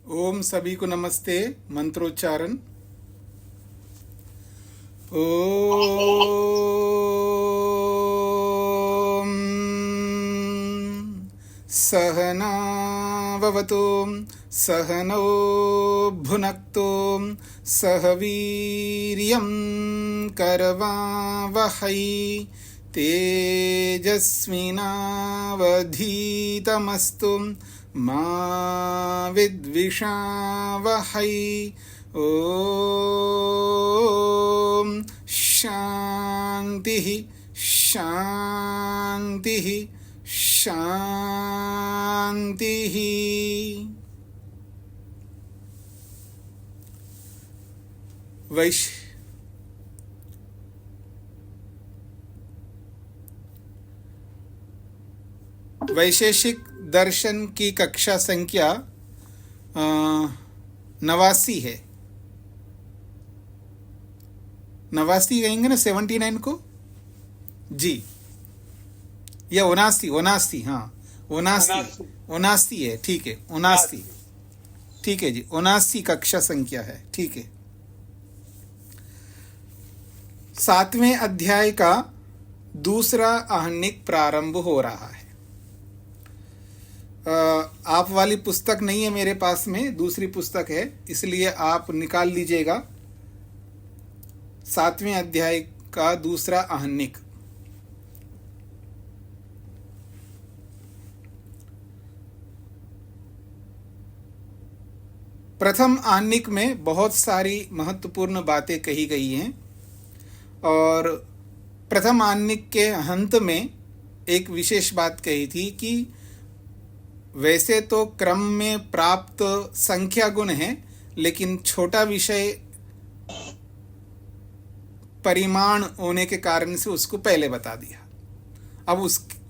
ओम सभी को नमस्ते। मंत्रोच्चारण। ओम सहनाववतु सहनौ भुनक्तु सह वीर्यं करवावहै तेजस्विनावधीतमस्तु मा विद्विषावहै। ओम शांति शांति शांति। वैशेषिक दर्शन की कक्षा संख्या 89 है। 89 कहेंगे ना 79 को जी, या 79। हाँ 79 है, ठीक है 79, ठीक है जी 79 कक्षा संख्या है, ठीक है। 7वें अध्याय का दूसरा आहनिक प्रारंभ हो रहा है। आप वाली पुस्तक नहीं है मेरे पास में, दूसरी पुस्तक है, इसलिए आप निकाल लीजिएगा 7वें अध्याय का दूसरा आहनिक। प्रथम आहनिक में बहुत सारी महत्वपूर्ण बातें कही गई हैं और प्रथम आहनिक के अंत में एक विशेष बात कही थी कि वैसे तो क्रम में प्राप्त संख्या गुण है, लेकिन छोटा विषय परिमाण होने के कारण से उसको पहले बता दिया। अब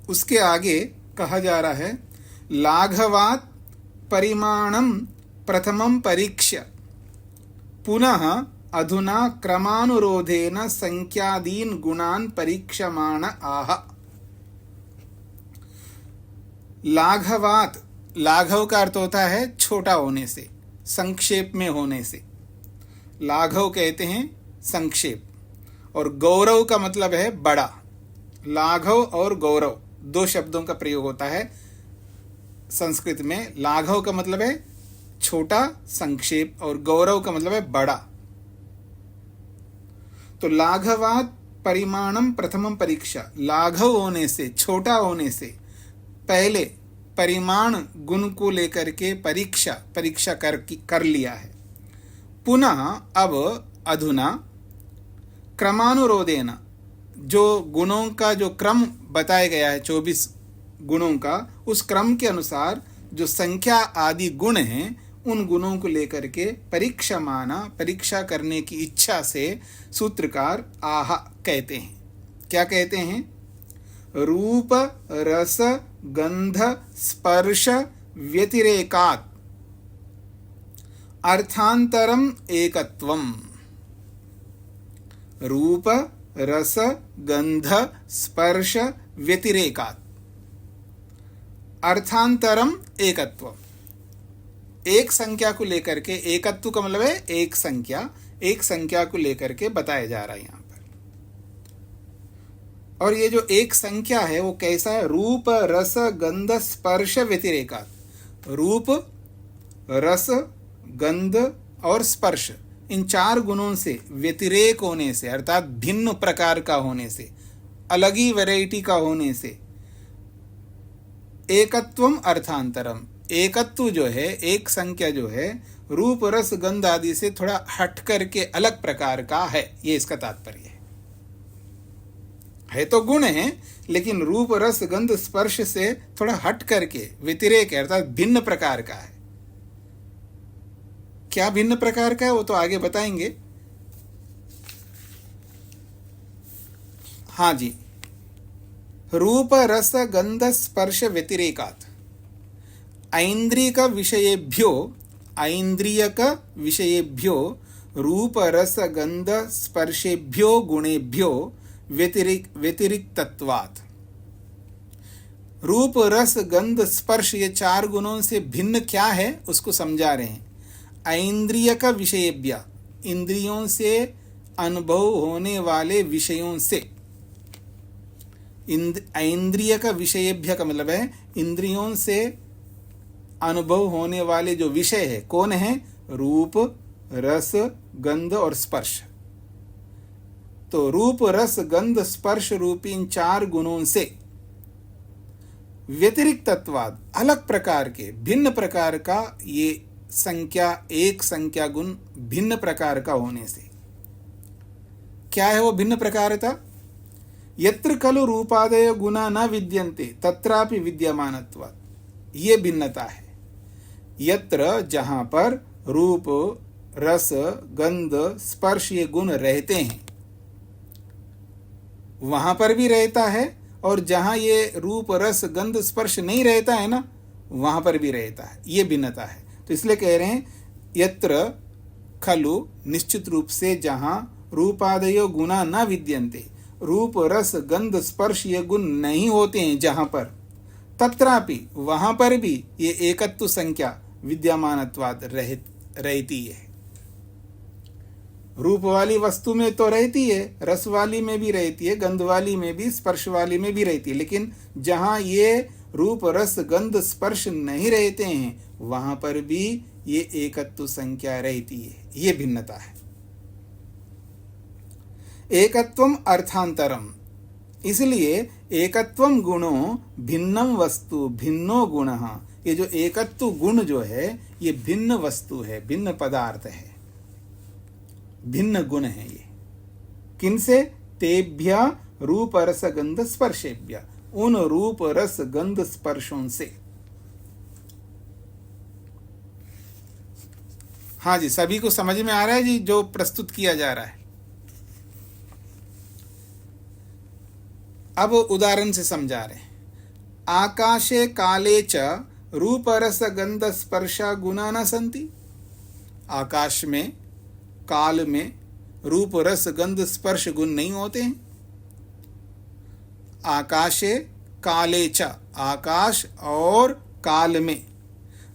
उसके आगे कहा जा रहा है लाघवात् परिमाणम प्रथमं परीक्ष्य पुनः अधुना क्रमानुरोधेन संख्यादीन गुणान परीक्षमाण आह। लाघवात, लाघव का अर्थ होता है छोटा होने से, संक्षेप में होने से लाघव कहते हैं संक्षेप, और गौरव का मतलब है बड़ा। लाघव और गौरव दो शब्दों का प्रयोग होता है संस्कृत में। लाघव का मतलब है छोटा संक्षेप और गौरव का मतलब है बड़ा। तो लाघवात परिमाणम प्रथमम परीक्षा, लाघव होने से, छोटा होने से पहले परिमाण गुण को लेकर के परीक्षा कर लिया है। पुनः अब अधुना क्रमानुरोधेन, जो गुणों का जो क्रम बताया गया है 24 गुणों का, उस क्रम के अनुसार जो संख्या आदि गुण हैं उन गुणों को लेकर के परीक्षा करने की इच्छा से सूत्रकार आह कहते हैं। क्या कहते हैं? रूप रस गंध स्पर्श व्यतिरेकात् अर्थांतरम एकत्वम। रूप रस गंध स्पर्श व्यतिरेकात् अर्थांतरम एकत्वम। एक संख्या को लेकर के, एकत्व का मतलब है एक संख्या को लेकर के बताया जा रहा है यहाँ पर। और ये जो एक संख्या है वो कैसा है? रूप रस गंध स्पर्श व्यतिरेकात्। रूप रस गंध और स्पर्श, इन 4 गुणों से व्यतिरेक होने से, अर्थात भिन्न प्रकार का होने से, अलग ही वैरायटी का होने से, एकत्वम अर्थांतरम, एकत्व जो है, एक संख्या जो है रूप रस गंध आदि से थोड़ा हट करके अलग प्रकार का है, ये इसका तात्पर्य है। तो गुण है, लेकिन रूप रस गंध स्पर्श से थोड़ा हट करके व्यतिरेक है, अर्थात भिन्न प्रकार का है। क्या भिन्न प्रकार का है वो तो आगे बताएंगे। हाँ जी, रूप रस गंध स्पर्श व्यतिरेकात् ऐन्द्रियक विषयेभ्यो रूप रस गंध स्पर्शेभ्यो गुणेभ्यो व्यतिरिक्तत्वात्। रूप रस गंध स्पर्श ये चार गुणों से भिन्न क्या है उसको समझा रहे हैं। ऐन्द्रिय का विषयेभ्य, इंद्रियों से अनुभव होने वाले विषयों से। ऐन्द्रिय का विषयेभ्य का मतलब है इंद्रियों से अनुभव होने वाले जो विषय है कौन है? रूप रस गंध और स्पर्श। तो रूप रस गंध स्पर्श रूपी इन चार गुणों से व्यतिरिक्तत्वाद, अलग प्रकार के भिन्न प्रकार का ये संख्या, एक संख्या गुण भिन्न प्रकार का होने से क्या है वो भिन्न प्रकारता? यत्र खलु रूपादय गुणा न विद्यन्ते तत्रापि विद्यमानत्वात्, ये भिन्नता है। यत्र, जहां पर रूप रस गंध स्पर्श ये गुण रहते हैं वहां पर भी रहता है, और जहां ये रूप रस गंध स्पर्श नहीं रहता है ना वहां पर भी रहता है, ये भिन्नता है। तो इसलिए कह रहे हैं यत्र खलु, निश्चित रूप से जहां रूपादयो गुणा न विद्यन्ते, रूप रस गंध स्पर्श ये गुण नहीं होते हैं जहां पर, तत्रापि वहां पर भी ये एकत्व संख्या विद्यमानत्वाद रहती है। रूप वाली वस्तु में तो रहती है, रस वाली में भी रहती है, गंध वाली में भी, स्पर्श वाली में भी रहती है, लेकिन जहां ये रूप रस गंध स्पर्श नहीं रहते हैं वहां पर भी ये एकत्व संख्या रहती है, ये भिन्नता है। एकत्वम अर्थांतरम, इसलिए एकत्वम गुणो भिन्नम वस्तु भिन्नो गुणः, ये जो एकत्व गुण जो है ये भिन्न वस्तु है, भिन्न पदार्थ है, भिन्न गुण है ये। किनसे? तेभ्य रूप रस गंध स्पर्शेभ्य, उन रूप रस गंध स्पर्शों से। हाँ जी, सभी को समझ में आ रहा है जी जो प्रस्तुत किया जा रहा है? अब उदाहरण से समझा रहे हैं। आकाशे काले च रूप रस गंध स्पर्शा गुणा न संति, आकाश में काल में रूप रस गंध स्पर्श गुण नहीं होते हैं। आकाशे काले च, आकाश और काल में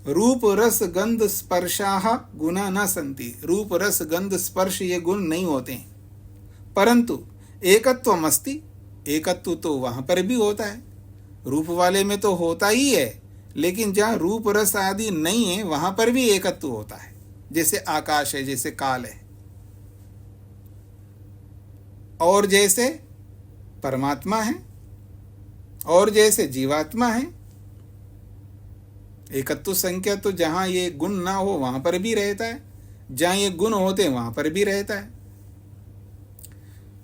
रूप रस गंध स्पर्शाः गुणा न संति, रूप रस गंध स्पर्श ये गुण नहीं होते हैं। परंतु एकत्वम अस्ति, एकत्व तो वहां पर भी होता है, रूप वाले में तो होता ही है, लेकिन जहां रूप रस आदि नहीं है वहां पर भी एकत्व होता है, जैसे आकाश है, जैसे काल है, और जैसे परमात्मा है, और जैसे जीवात्मा है। एकत्व संख्या तो जहां ये गुण ना हो वहां पर भी रहता है, जहां ये गुण होते हैं वहां पर भी रहता है।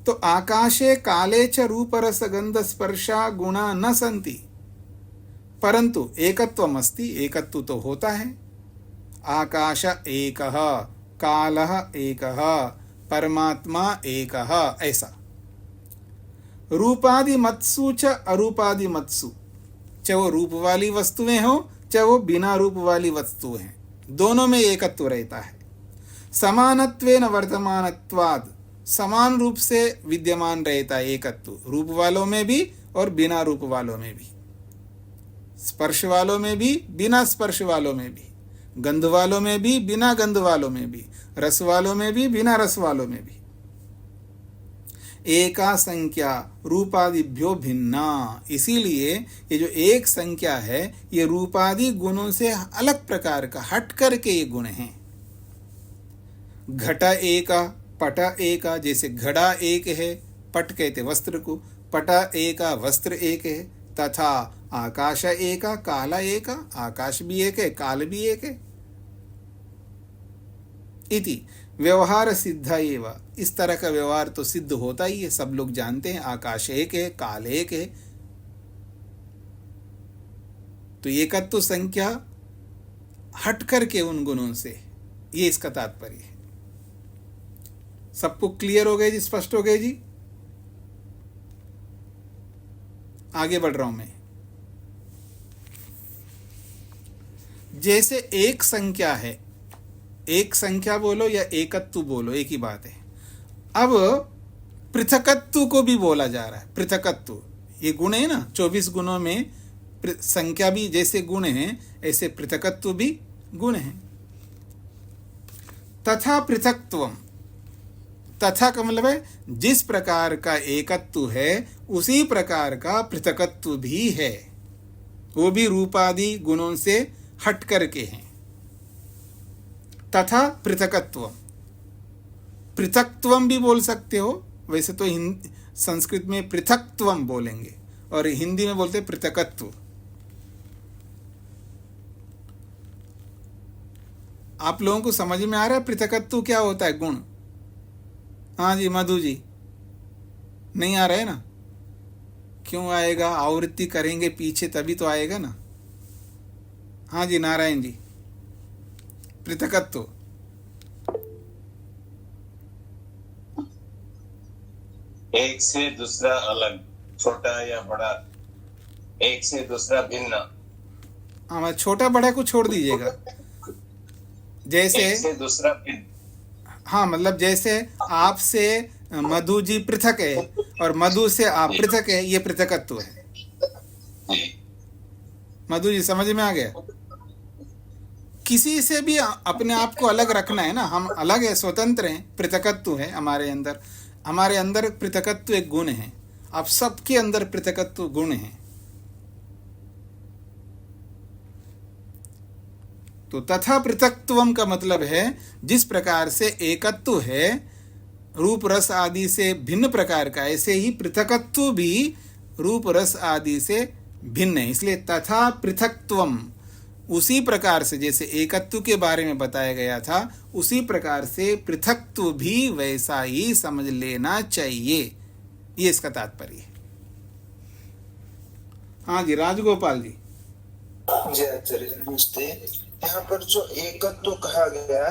तो आकाशे काले च रूप रस गंध स्पर्शा गुणा न संति, परंतु एकत्वम अस्ति, एकत्व तो होता है। आकाश एकः, कालः एकः, परमात्मा एकः, ऐसा। रूपादि मत्सु च अरूपादि मत्सु, चाहे वो रूप वाली वस्तुएं हो चाहे वो बिना रूप वाली वस्तु हैं, दोनों में एकत्व रहता है। समानत्वेन वर्तमानत्वाद, समान रूप से विद्यमान रहता है एकत्व, रूप वालों में भी और बिना रूप वालों में भी, स्पर्श वालों में भी बिना स्पर्श वालों में भी, गंध वालों में भी बिना गंध वालों में भी, रस वालों में भी बिना रस वालों में भी। एका संख्या रूपादिभ्यो भिन्ना, इसीलिए ये जो एक संख्या है ये रूपादि गुणों से अलग प्रकार का, हट करके ये गुण हैं। घटा एका पटा एका, जैसे घड़ा एक है, पट कहते वस्त्र को, पटा एका वस्त्र एक है, तथा आकाश एका काला एका, आकाश भी एक है काल भी एक है। इति व्यवहार सिद्ध एवं, इस तरह का व्यवहार तो सिद्ध होता ही है, सब लोग जानते हैं, आकाश एक है काल एक है। तो एकत्व संख्या हट करके उन गुणों से, ये इसका तात्पर्य है। सबको क्लियर हो गए जी, स्पष्ट हो गए जी? आगे बढ़ रहा हूं मैं। जैसे एक संख्या है, एक संख्या बोलो या एकत्व बोलो एक ही बात है। अब पृथकत्व को भी बोला जा रहा है, पृथकत्व, ये गुण है ना, 24 गुणों में संख्या भी जैसे गुण है ऐसे पृथकत्व भी गुण है। तथा पृथक्त्वम, तथा का मतलब है जिस प्रकार का एकत्व है उसी प्रकार का पृथकत्व भी है, वो भी रूपादि गुणों से हट करके हैं। तथा पृथकत्वम, पृथक्त्वम भी बोल सकते हो, वैसे तो संस्कृत में पृथक्त्वम बोलेंगे और हिंदी में बोलते पृथकत्व। आप लोगों को समझ में आ रहा है पृथकत्व क्या होता है? गुण। हाँ जी मधु जी, नहीं आ रहा है ना? क्यों आएगा? आवृत्ति करेंगे पीछे तभी तो आएगा ना। हाँ जी नारायण जी, पृथकत्व एक से दूसरा अलग, छोटा या बड़ा, एक से दूसरा भिन्न। हाँ, छोटा बड़ा को छोड़ दीजिएगा। जैसे एक से दूसरा भिन्न, हाँ मतलब जैसे आपसे मधु जी पृथक है और मधु से आप पृथक है, ये पृथकत्व है। मधु जी समझ में आ गया? किसी से भी अपने आप को अलग रखना है ना, हम अलग है, स्वतंत्र हैं, पृथकत्व है हमारे अंदर। हमारे अंदर पृथकत्व एक गुण है, आप सबके अंदर पृथकत्व गुण है। तो तथा पृथक्त्वम का मतलब है जिस प्रकार से एकत्व है रूप रस आदि से भिन्न प्रकार का, ऐसे ही पृथकत्व भी रूप रस आदि से भिन्न है। इसलिए तथा पृथक्त्वम, उसी प्रकार से जैसे एकत्व के बारे में बताया गया था उसी प्रकार से पृथक्त्व भी वैसा ही समझ लेना चाहिए, ये इसका तात्पर्य है। हाँ जी राजगोपाल जी। जी आचार्य नमस्ते। यहाँ पर जो एकत्व कहा गया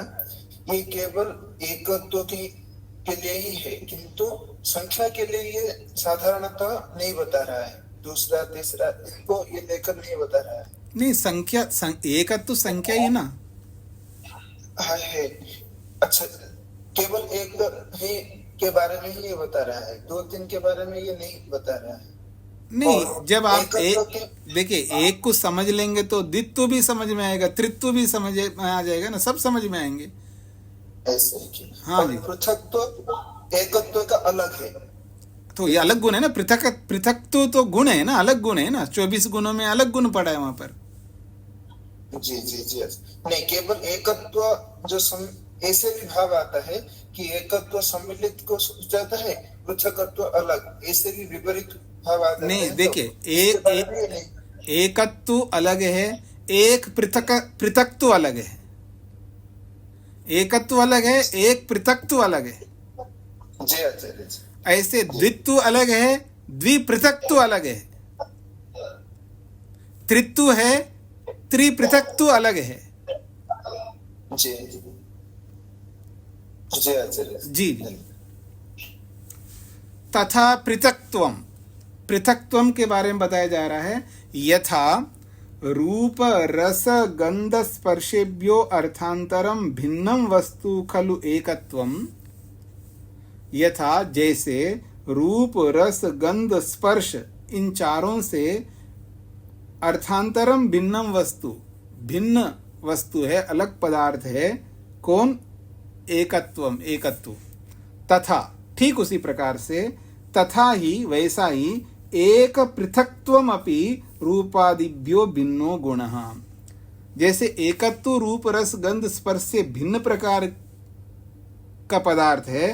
ये केवल एकत्व के लिए ही है, किंतु संख्या के लिए ये साधारणतः नहीं बता रहा है। दूसरा तीसरा इनको ये लेकर नहीं बता रहा है। नहीं, संख्या एकत्व संख्या ही ना। हाँ है। अच्छा, केवल एक ही के बारे में ही ये बता रहा है, दो तीन के बारे में ये नहीं बता रहा है। नहीं, जब आप देखिए एक को समझ लेंगे तो द्वित्व भी समझ में आएगा, तृत्व भी समझ में आ जाएगा ना, सब समझ में आएंगे। ऐसे हाँ जी। पृथक्त्व एकत्व का अलग है, तो ये अलग गुण है ना। पृथक्त्व तो गुण है ना, अलग गुण है ना। 24 गुणों में अलग गुण पड़ा है वहां पर। जी जी जी। नहीं, केवल एकत्व जो ऐसे भी भाव आता है कि एकत्व सम्मिलित को सूचाता है, पृथकत्व अलग, ऐसे भी विपरीत भाव आता है। नहीं देखिए, एकत्व अलग है, एक पृथक्त्व अलग है। एकत्व अलग है, एक पृथक्त्व अलग है। जी आचार्य जी। ऐसे द्वित्व अलग है, द्विपृथक्त्व अलग है। त्रित्व है, त्रिपृथक्त्व अलग है। जी जी आचार्य जी। तथा पृथक्त्वम, पृथक्त्वम के बारे में बताया जा रहा है। यथा रूप रस गंध स्पर्शेभ्यो अर्थांतरम भिन्नम वस्तु खलु एकत्वम। यथा जैसे रूप रस गंध स्पर्श इन चारों से अर्थांतरम भिन्नम वस्तु, भिन्न वस्तु है, अलग पदार्थ है। कौन? एकत्वम, एकत्व। तथा ठीक उसी प्रकार से तथा ही वैसा ही एक पृथक्त्वम अपि रूपादिभ्यो भिन्नो गुणः। जैसे एकत्व रूप रस गंध स्पर्श से भिन्न प्रकार का पदार्थ है,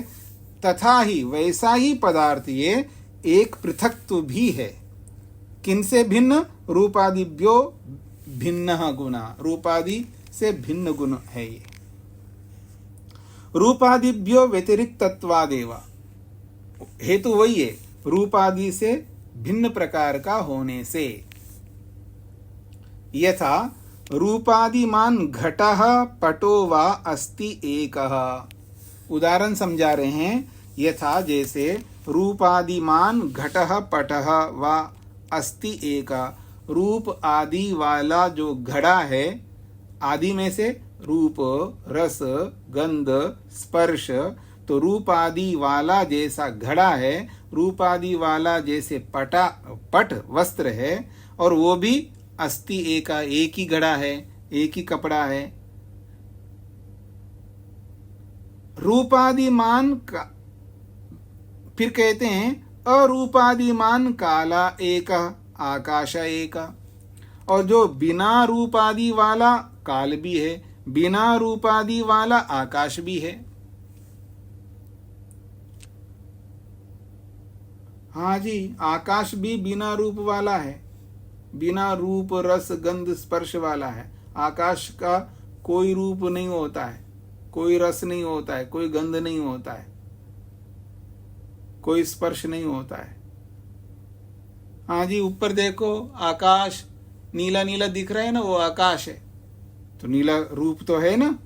तथा ही वैसा ही पदार्थ ये एक पृथक्त्व भी है। किनसे भिन्न? रूपादिभ्यो भिन्नः गुणः, रूपादि से भिन्न गुण है ये। रूपादिभ्यो व्यतिरिक्तत्वादेव, हेतु वही है, रूपादि से भिन्न प्रकार का होने से। यथा रूपादिमान घटः पटो वा अस्ति एकः। उदाहरण समझा रहे हैं। यथा जैसे रूपादिमान घटः पटः वा अस्ति एकः, रूप आदि वाला जो घड़ा है, आदि में से रूप रस गंध स्पर्श, तो रूप आदि वाला जैसा घड़ा है, रूप आदि वाला जैसे पट वस्त्र है, और वो भी अस्ति एका, एक ही घड़ा है, एक ही कपड़ा है। रूपादिमान का, फिर कहते हैं अरूपादिमान काला एक, आकाश एक। और जो बिना रूपादि वाला काल भी है, बिना रूपादि वाला आकाश भी है। हाँ जी, आकाश भी बिना रूप वाला है, बिना रूप रस गंध स्पर्श वाला है। आकाश का कोई रूप नहीं होता है, कोई रस नहीं होता है, कोई गंध नहीं होता है, कोई स्पर्श नहीं होता है। हाँ जी, ऊपर देखो, आकाश नीला नीला दिख रहा है ना, वो आकाश है। तो नीला रूप तो है ना।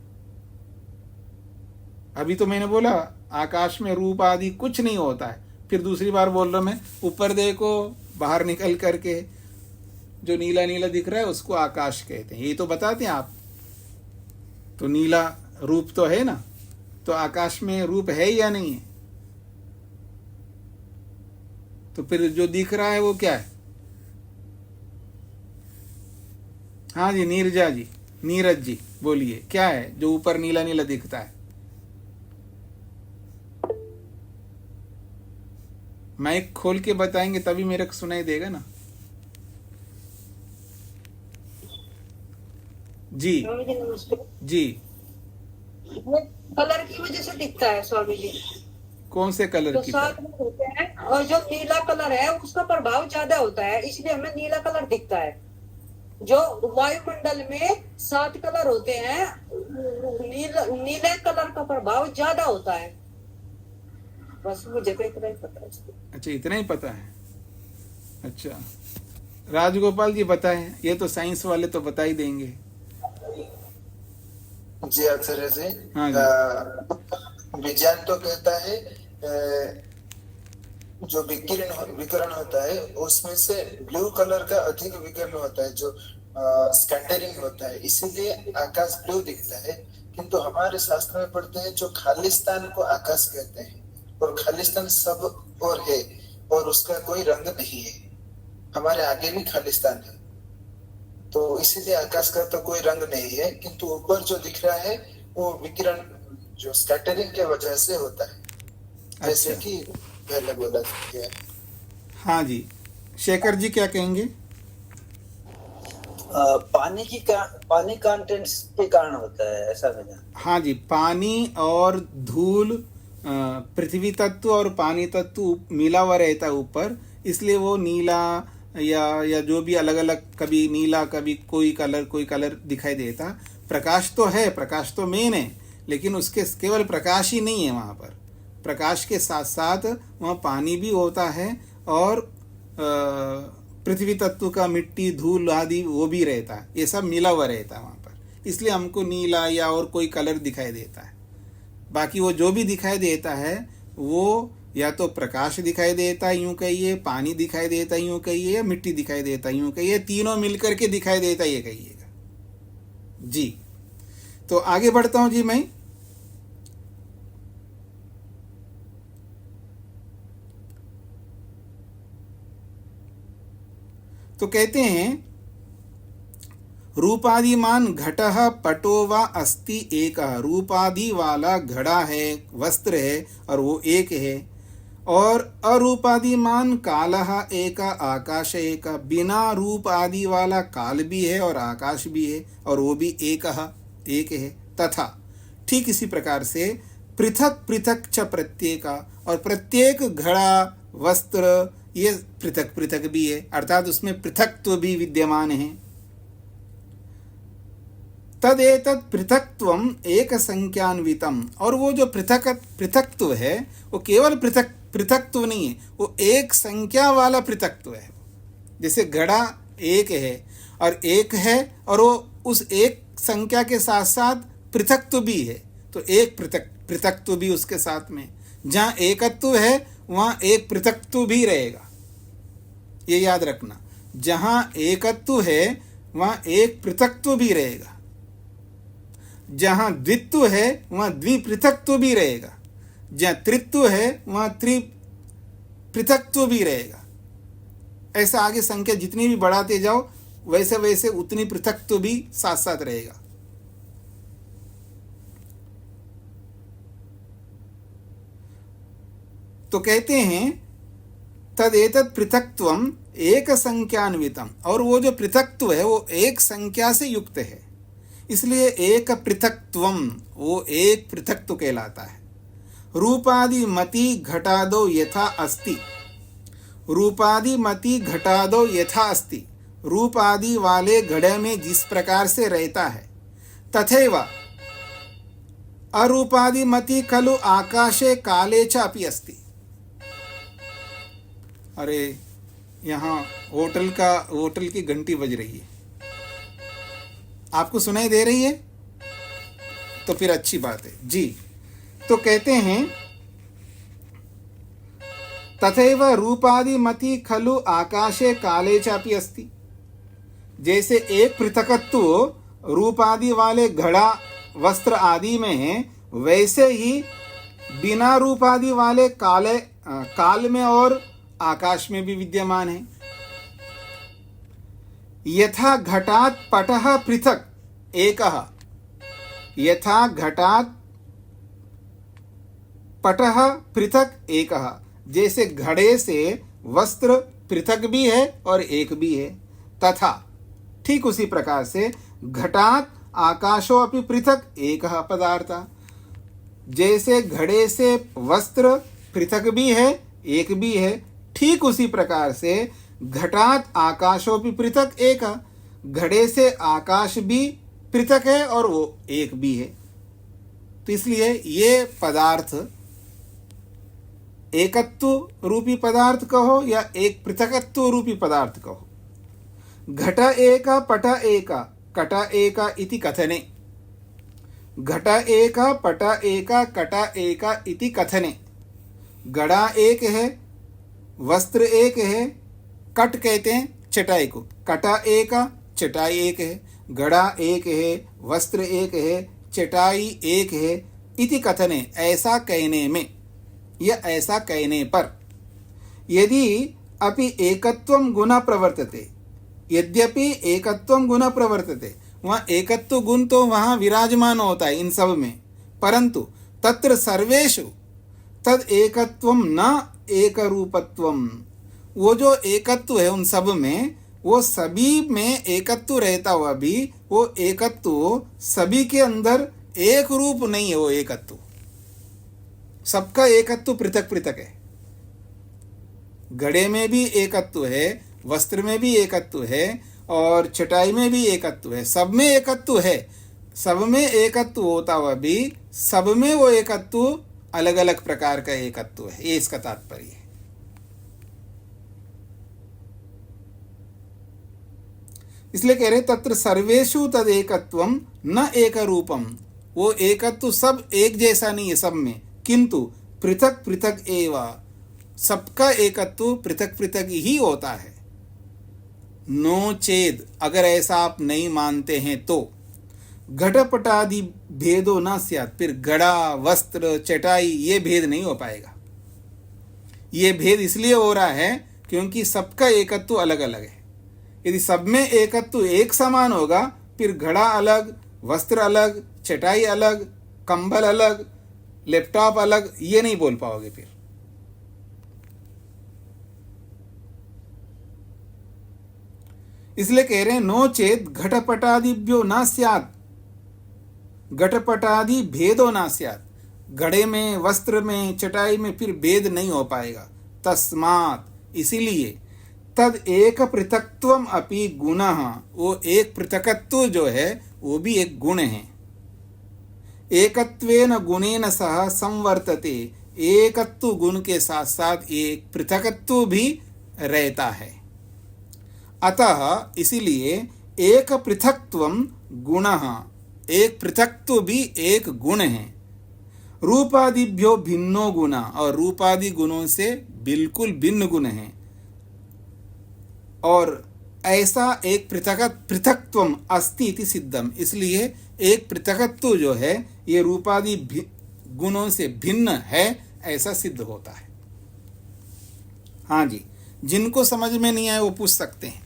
अभी तो मैंने बोला आकाश में रूप आदि कुछ नहीं होता है, फिर दूसरी बार बोल रहा मैं, ऊपर देखो, बाहर निकल करके जो नीला नीला दिख रहा है उसको आकाश कहते हैं। ये तो बताते हैं आप। तो नीला रूप तो है ना, तो आकाश में रूप है या नहीं है? तो फिर जो दिख रहा है वो क्या है? हाँ जी, नीरजा जी, नीरज जी, बोलिए क्या है जो ऊपर नीला नीला दिखता है? माइक खोल के बताएंगे तभी मेरे को सुनाई देगा ना। जी जी, वो कलर की वजह से दिखता है स्वामी जी। कौन से कलर तो की? सात रंग होते हैं और जो नीला कलर है उसका प्रभाव ज्यादा होता है, इसलिए हमें नीला कलर दिखता है। जो वायुमंडल में 7 कलर होते हैं, नीले कलर का प्रभाव ज्यादा होता है। बस मुझे तो इतना ही पता है। अच्छा, इतना ही पता है। अच्छा, राजगोपाल जी बताएं, ये तो साइंस वाले तो बता ही देंगे। जी आचार्य जी, हाँ विज्ञान तो कहता है जो विकिरण होता है उसमें से ब्लू कलर का अधिक विकिरण होता है, जो स्कैटरिंग होता है, इसीलिए आकाश ब्लू दिखता है। किंतु हमारे शास्त्र में पढ़ते हैं जो खालिस्तान को आकाश कहते हैं, और खालिस्तान सब और है और उसका कोई रंग नहीं है। हमारे आगे भी खालिस्तान है, तो इसीलिए आकाश का तो कोई रंग नहीं है। किंतु ऊपर जो दिख रहा है वो विकिरण जो स्कैटरिंग के वजह से होता है, जैसे अच्छा। कि पहले बोला गया। हाँ जी, शेखर जी क्या कहेंगे? पानी कंटेंट्स के कारण होता है ऐसा मैंने। हाँ जी, पानी और धूल, पृथ्वी तत्व और पानी तत्व मिला हुआ रहता है ऊपर, इसलिए वो नीला या जो भी अलग अलग, कभी नीला कभी कोई कलर दिखाई देता। प्रकाश तो है, प्रकाश तो मेन है, लेकिन उसके केवल प्रकाश ही नहीं है वहाँ पर, प्रकाश के साथ साथ वहाँ पानी भी होता है और पृथ्वी तत्व का मिट्टी धूल आदि वो भी रहता है। ये सब मिला हुआ रहता है वहाँ पर, इसलिए हमको नीला या और कोई कलर दिखाई देता है। बाकी वो जो भी दिखाई देता है वो या तो प्रकाश दिखाई देता है यूं कहिए, पानी दिखाई देता है यूं कहिए, या मिट्टी दिखाई देता है यूं कहिए, तीनों मिलकर के दिखाई देता है ये कहिएगा जी। तो आगे बढ़ता हूं जी मैं। तो कहते हैं रूपादिमान घटः पटो वा अस्ति एकः, रूपादि वाला घड़ा है, वस्त्र है और वो एक है। और अरूपादिमान कालः एक, आकाश एक, बिना रूप आदि वाला काल भी है और आकाश भी है और वो भी एक है। तथा ठीक इसी प्रकार से पृथक पृथक च प्रत्येक, और प्रत्येक घड़ा वस्त्र ये पृथक पृथक भी है, अर्थात उसमें पृथकत्व भी विद्यमान है। तदेतत् पृथक्त्वम एक संख्यान्वितम, और वो जो पृथक्त्व है वो केवल पृथक्त्व नहीं है, वो एक संख्या वाला पृथक्त्व है। जैसे घड़ा एक है और वो उस एक संख्या के साथ साथ पृथक्त्व भी है, तो एक पृथक्त्व भी उसके साथ में। जहाँ एकत्व है वहाँ एक पृथक्त्व भी रहेगा, ये याद रखना। जहाँ एकत्व है वहाँ एक पृथक्त्व भी रहेगा, जहाँ द्वित्व है वहाँ द्विपृथक्त्व भी रहेगा, जहाँ त्रित्व है वहाँ त्रिपृथक्त्व भी रहेगा। ऐसा आगे संख्या जितनी भी बढ़ाते जाओ वैसे वैसे उतनी पृथकत्व भी साथ साथ रहेगा। तो कहते हैं तदेतत् पृथक्त्वम एक संख्यान्वितम, और वो जो पृथक्त्व है वो एक संख्या से युक्त है, इसलिए एक पृथक्त्वम, वो एक पृथक्त्व कहलाता है। रूपादि मति घटादो यथा अस्ति, रूपादि मति घटादो यथा अस्ति, रूप आदि वाले घड़े में जिस प्रकार से रहता है, तथैव अरूपादि मति खलु आकाशे काले च अपि अस्ति। अरे यहाँ होटल की घंटी बज रही है, आपको सुनाई दे रही है? तो फिर अच्छी बात है जी। तो कहते हैं तथैव रूपादि मति खलु आकाशे काले चापि अस्ति, जैसे एक पृथकत्व रूपादि वाले घड़ा वस्त्र आदि में है, वैसे ही बिना रूपादि वाले काल में और आकाश में भी विद्यमान है। यथा घटात् पटः पृथक एकः, यथा घटात् पटः पृथक एकः, जैसे घड़े से वस्त्र पृथक भी है और एक भी है, तथा ठीक उसी प्रकार से घटात् आकाशो अपि पृथक एकः पदार्थः, जैसे घड़े से वस्त्र पृथक भी है एक भी है, ठीक उसी प्रकार से घटात् आकाशो भी पृथक एक, घड़े से आकाश भी पृथक है और वो एक भी है। तो इसलिए ये पदार्थ एकत्व रूपी पदार्थ कहो या एक पृथकत्व रूपी पदार्थ कहो। घट एक पट एक कट एक इति कथने, घट एक पट एक कट एक इति कथने, घड़ा एक है, वस्त्र एक है, कट कहते हैं चटाई को, कटा एक चटाई एक है, घड़ा एक है, वस्त्र एक है, चटाई एक है, इति कथने, ऐसा कहने में या ऐसा कहने पर। यदि अपि एकत्वं गुण प्रवर्तते, यद्यपि एकत्वं गुण प्रवर्तते, वहाँ एकत्व गुण तो वहाँ विराजमान होता है इन सब में, परंतु तत्र सर्वेषु तद एकत्वं न एक रूपत्वम, वो जो एकत्व है उन सब में, वो सभी में एकत्व रहता हुआ भी वो एकत्व सभी के अंदर एक रूप नहीं है। वो एकत्व सबका एकत्व पृथक पृथक है। घड़े में भी एकत्व है, वस्त्र में भी एकत्व है और चटाई में भी एकत्व है, सब में एकत्व है। सब में एकत्व होता हुआ भी सब में वो एकत्व अलग अलग प्रकार का एकत्व है, ये इसका तात्पर्य है। इसलिए कह रहे तत्र सर्वेषु तद एकत्वम न एक रूपम, वो एकत्व सब एक जैसा नहीं है सब में, किंतु पृथक पृथक एव, सबका एकत्व पृथक पृथक ही होता है। नो चेद, अगर ऐसा आप नहीं मानते हैं तो घटपटादि भेदो न स्यात्, फिर घड़ा वस्त्र चटाई ये भेद नहीं हो पाएगा। ये भेद इसलिए हो रहा है क्योंकि सबका एकत्व अलग अलग है। यदि सब में एकत्व एक समान होगा, फिर घड़ा अलग, वस्त्र अलग, चटाई अलग, कंबल अलग, लैपटॉप अलग, ये नहीं बोल पाओगे फिर। इसलिए कह रहे हैं नो चेत घटपटादिभ्यो न स्यात्, घटपटादि भेदो न स्यात्, घड़े में वस्त्र में चटाई में फिर भेद नहीं हो पाएगा। तस्मात्, इसीलिए तद एक पृथक्त्वम अपि गुणः, वो एक पृथकत्व जो है वो भी एक गुण है। एकत्वेन गुणेन सह संवर्तते, एकत्व गुण के साथ साथ एक पृथकत्व भी रहता है। अतः इसीलिए एक पृथक्त्वम गुणः, एक पृथक्त्व भी एक गुण है। रूपादिभ्यो भिन्नो गुण, और रूपादि गुणों से बिल्कुल भिन्न गुण है। और ऐसा एक पृथक्त्वम अस्ति इति सिद्धम, इसलिए एक पृथकत्व जो है ये रूपादि गुणों से भिन्न है, ऐसा सिद्ध होता है। हाँ जी, जिनको समझ में नहीं आए वो पूछ सकते हैं।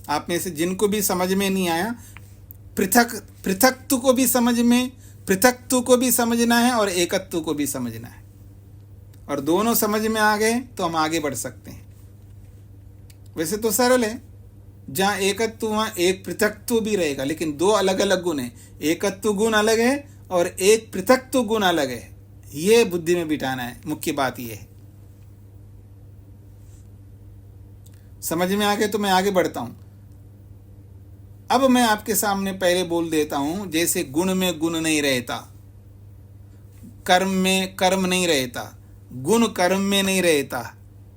आप में से जिनको भी समझ में नहीं आया, पृथकत्व को भी पृथकत्व को भी समझना है और एकत्व को भी समझना है, और दोनों समझ में आ गए तो हम आगे बढ़ सकते हैं। वैसे तो सरल है, जहाँ एकत्व वहाँ एक पृथकत्व भी रहेगा, लेकिन दो अलग अलग गुण हैं। एकत्व गुण अलग है और एक पृथकत्व गुण अलग है। ये बुद्धि में बिठाना है, मुख्य बात ये है। समझ में आ गए तो मैं आगे बढ़ता हूं। अब मैं आपके सामने पहले बोल देता हूं, जैसे गुण में गुण नहीं रहता, कर्म में कर्म नहीं रहता, गुण कर्म में नहीं रहता,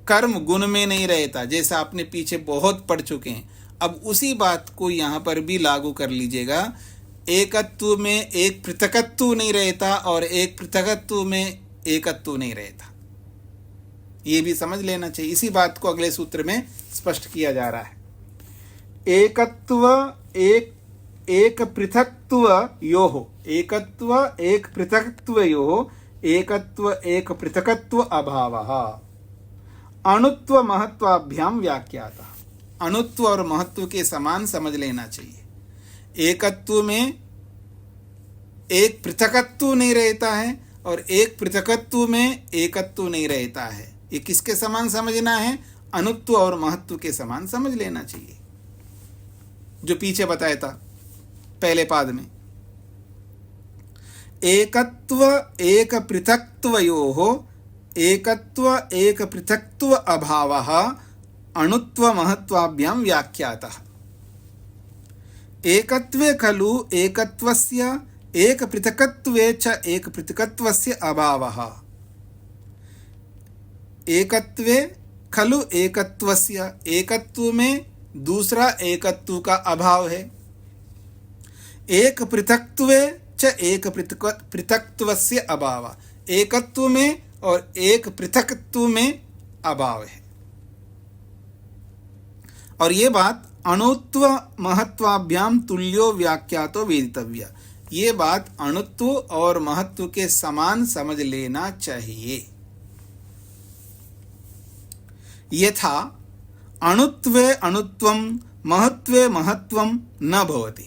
कर्म गुण में नहीं रहता, जैसा आपने पीछे बहुत पढ़ चुके हैं। अब उसी बात को यहाँ पर भी लागू कर लीजिएगा। एकत्व में एक पृथकत्व नहीं रहता और एक पृथकत्व में एकत्व नहीं रहता। ये भी समझ लेना चाहिए। इसी बात को अगले सूत्र में स्पष्ट किया जा रहा है। एकत्व एक पृथक्त्व योः, एकत्व एक पृथक्त्व योः, एकत्व एक पृथकत्व अभावः अणुत्व महत्वाभ्याम व्याख्यातः। अणुत्व और महत्व के समान समझ लेना चाहिए। एकत्व में एक पृथकत्व नहीं रहता है और एक पृथकत्व में एकत्व नहीं रहता है। ये किसके समान समझना है? अणुत्व और महत्व के समान समझ लेना चाहिए, जो पीछे बताया था पहले पाद में। एकत्व एक पृथक्त्वयोः, एकत्व एक पृथक्त्व अभावः अणुत्व महत्वाभ्याम व्याख्यातः। एकत्वे खलु एकत्वस्य एक पृथकत्वे च एक पृथकत्वस्य अभावः। एकत्वे खलु एकत्वस्य, एकत्व में दूसरा एकत्व का अभाव है। एक पृथक्त्वे च एक पृथक्त्वस्य अभाव, एकत्व में और एक पृथकत्व में अभाव है। और ये बात अणुत्व महत्वाभ्याम तुल्यो व्याख्यातो वेदितव्य। ये बात अणुत्व और महत्व के समान समझ लेना चाहिए। यथा अणुत्वे अणुत्वम महत्वे महत्वम न भवति।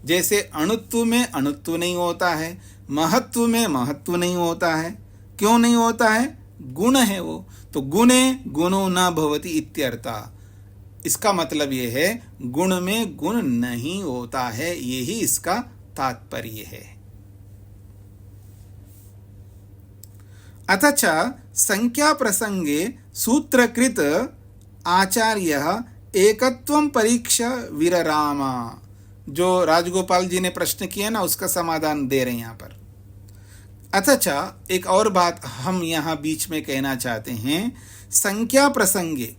जैसे अणुत्व में अणुत्व नहीं होता है, महत्व में महत्व नहीं होता है। क्यों नहीं होता है? गुण है वो, तो गुणे गुणो न भवति इत्यर्थः। इसका मतलब ये है गुण में गुण नहीं होता है, यही इसका तात्पर्य है। अथ च संख्या प्रसंगे सूत्रकृत आचार्य एकत्वं परीक्ष विरराम। जो राजगोपाल जी ने प्रश्न किया ना, उसका समाधान दे रहे हैं यहाँ पर। अथच एक और बात हम यहाँ बीच में कहना चाहते हैं। संख्या प्रसंगे,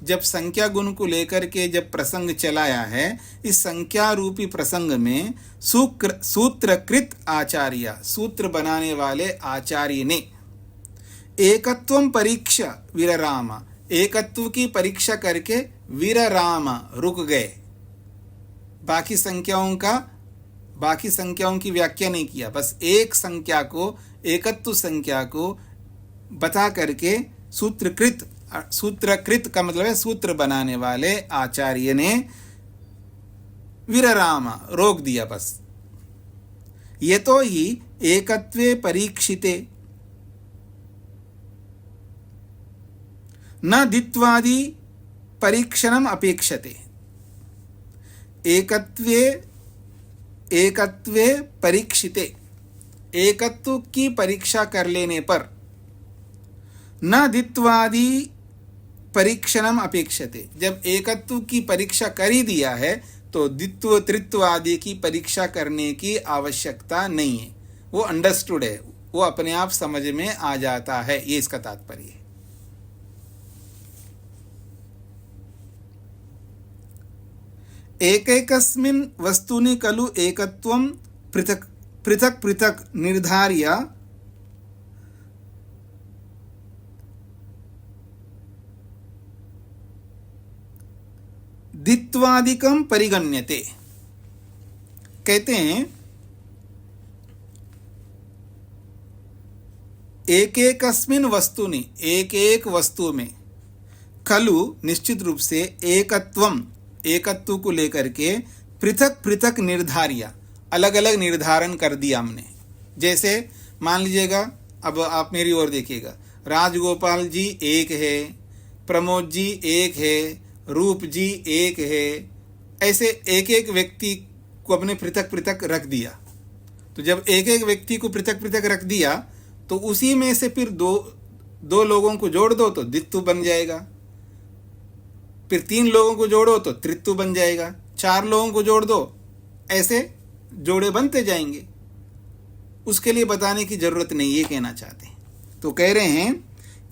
जब संख्या गुण को लेकर के जब प्रसंग चलाया है, इस संख्या रूपी प्रसंग में सूत्रकृत आचार्य, सूत्र बनाने वाले आचार्य ने एकत्वं परीक्ष विरराम, एकत्व की परीक्षा करके विरराम रुक गए। बाकी संख्याओं की व्याख्या नहीं किया, बस एक संख्या को, एकत्व संख्या को बता करके सूत्रकृत का मतलब है सूत्र बनाने वाले आचार्य ने विरराम रोक दिया। बस ये तो ही एकत्वे परीक्षिते न द्वित्वादि परीक्षणम अपेक्षते। एकत्वे परीक्षिते, एकत्व की परीक्षा कर लेने पर न द्वित्वादि परीक्षणम अपेक्षते। जब एकत्व की परीक्षा कर ही दिया है तो द्वित्व त्रित्व आदि की परीक्षा करने की आवश्यकता नहीं है। वो अंडरस्टूड है, वो अपने आप समझ में आ जाता है, ये इसका तात्पर्य है। एकैकस्मिन् वस्तुनि खलु एकत्वं पृथक् पृथक् पृथक् निर्धार्य द्वित्वादिकं परिगण्यते। कहते हैं एक एकस्मिन् वस्तुनि, एक एक वस्तु में, खलु निश्चित रूप से एकत्वम, एकत्व को लेकर के पृथक पृथक निर्धार्य, अलग अलग निर्धारण कर दिया हमने। जैसे मान लीजिएगा, अब आप मेरी ओर देखिएगा, राजगोपाल जी एक है, प्रमोद जी एक है, रूप जी एक है, ऐसे एक एक व्यक्ति को अपने पृथक पृथक रख दिया। तो जब एक एक व्यक्ति को पृथक पृथक रख दिया तो उसी में से फिर दो लोगों को जोड़ दो तो द्वित्व बन जाएगा, फिर 3 लोगों को जोड़ो तो त्रित्व बन जाएगा, 4 लोगों को जोड़ दो, ऐसे जोड़े बनते जाएंगे। उसके लिए बताने की जरूरत नहीं, ये कहना चाहते हैं। तो कह रहे हैं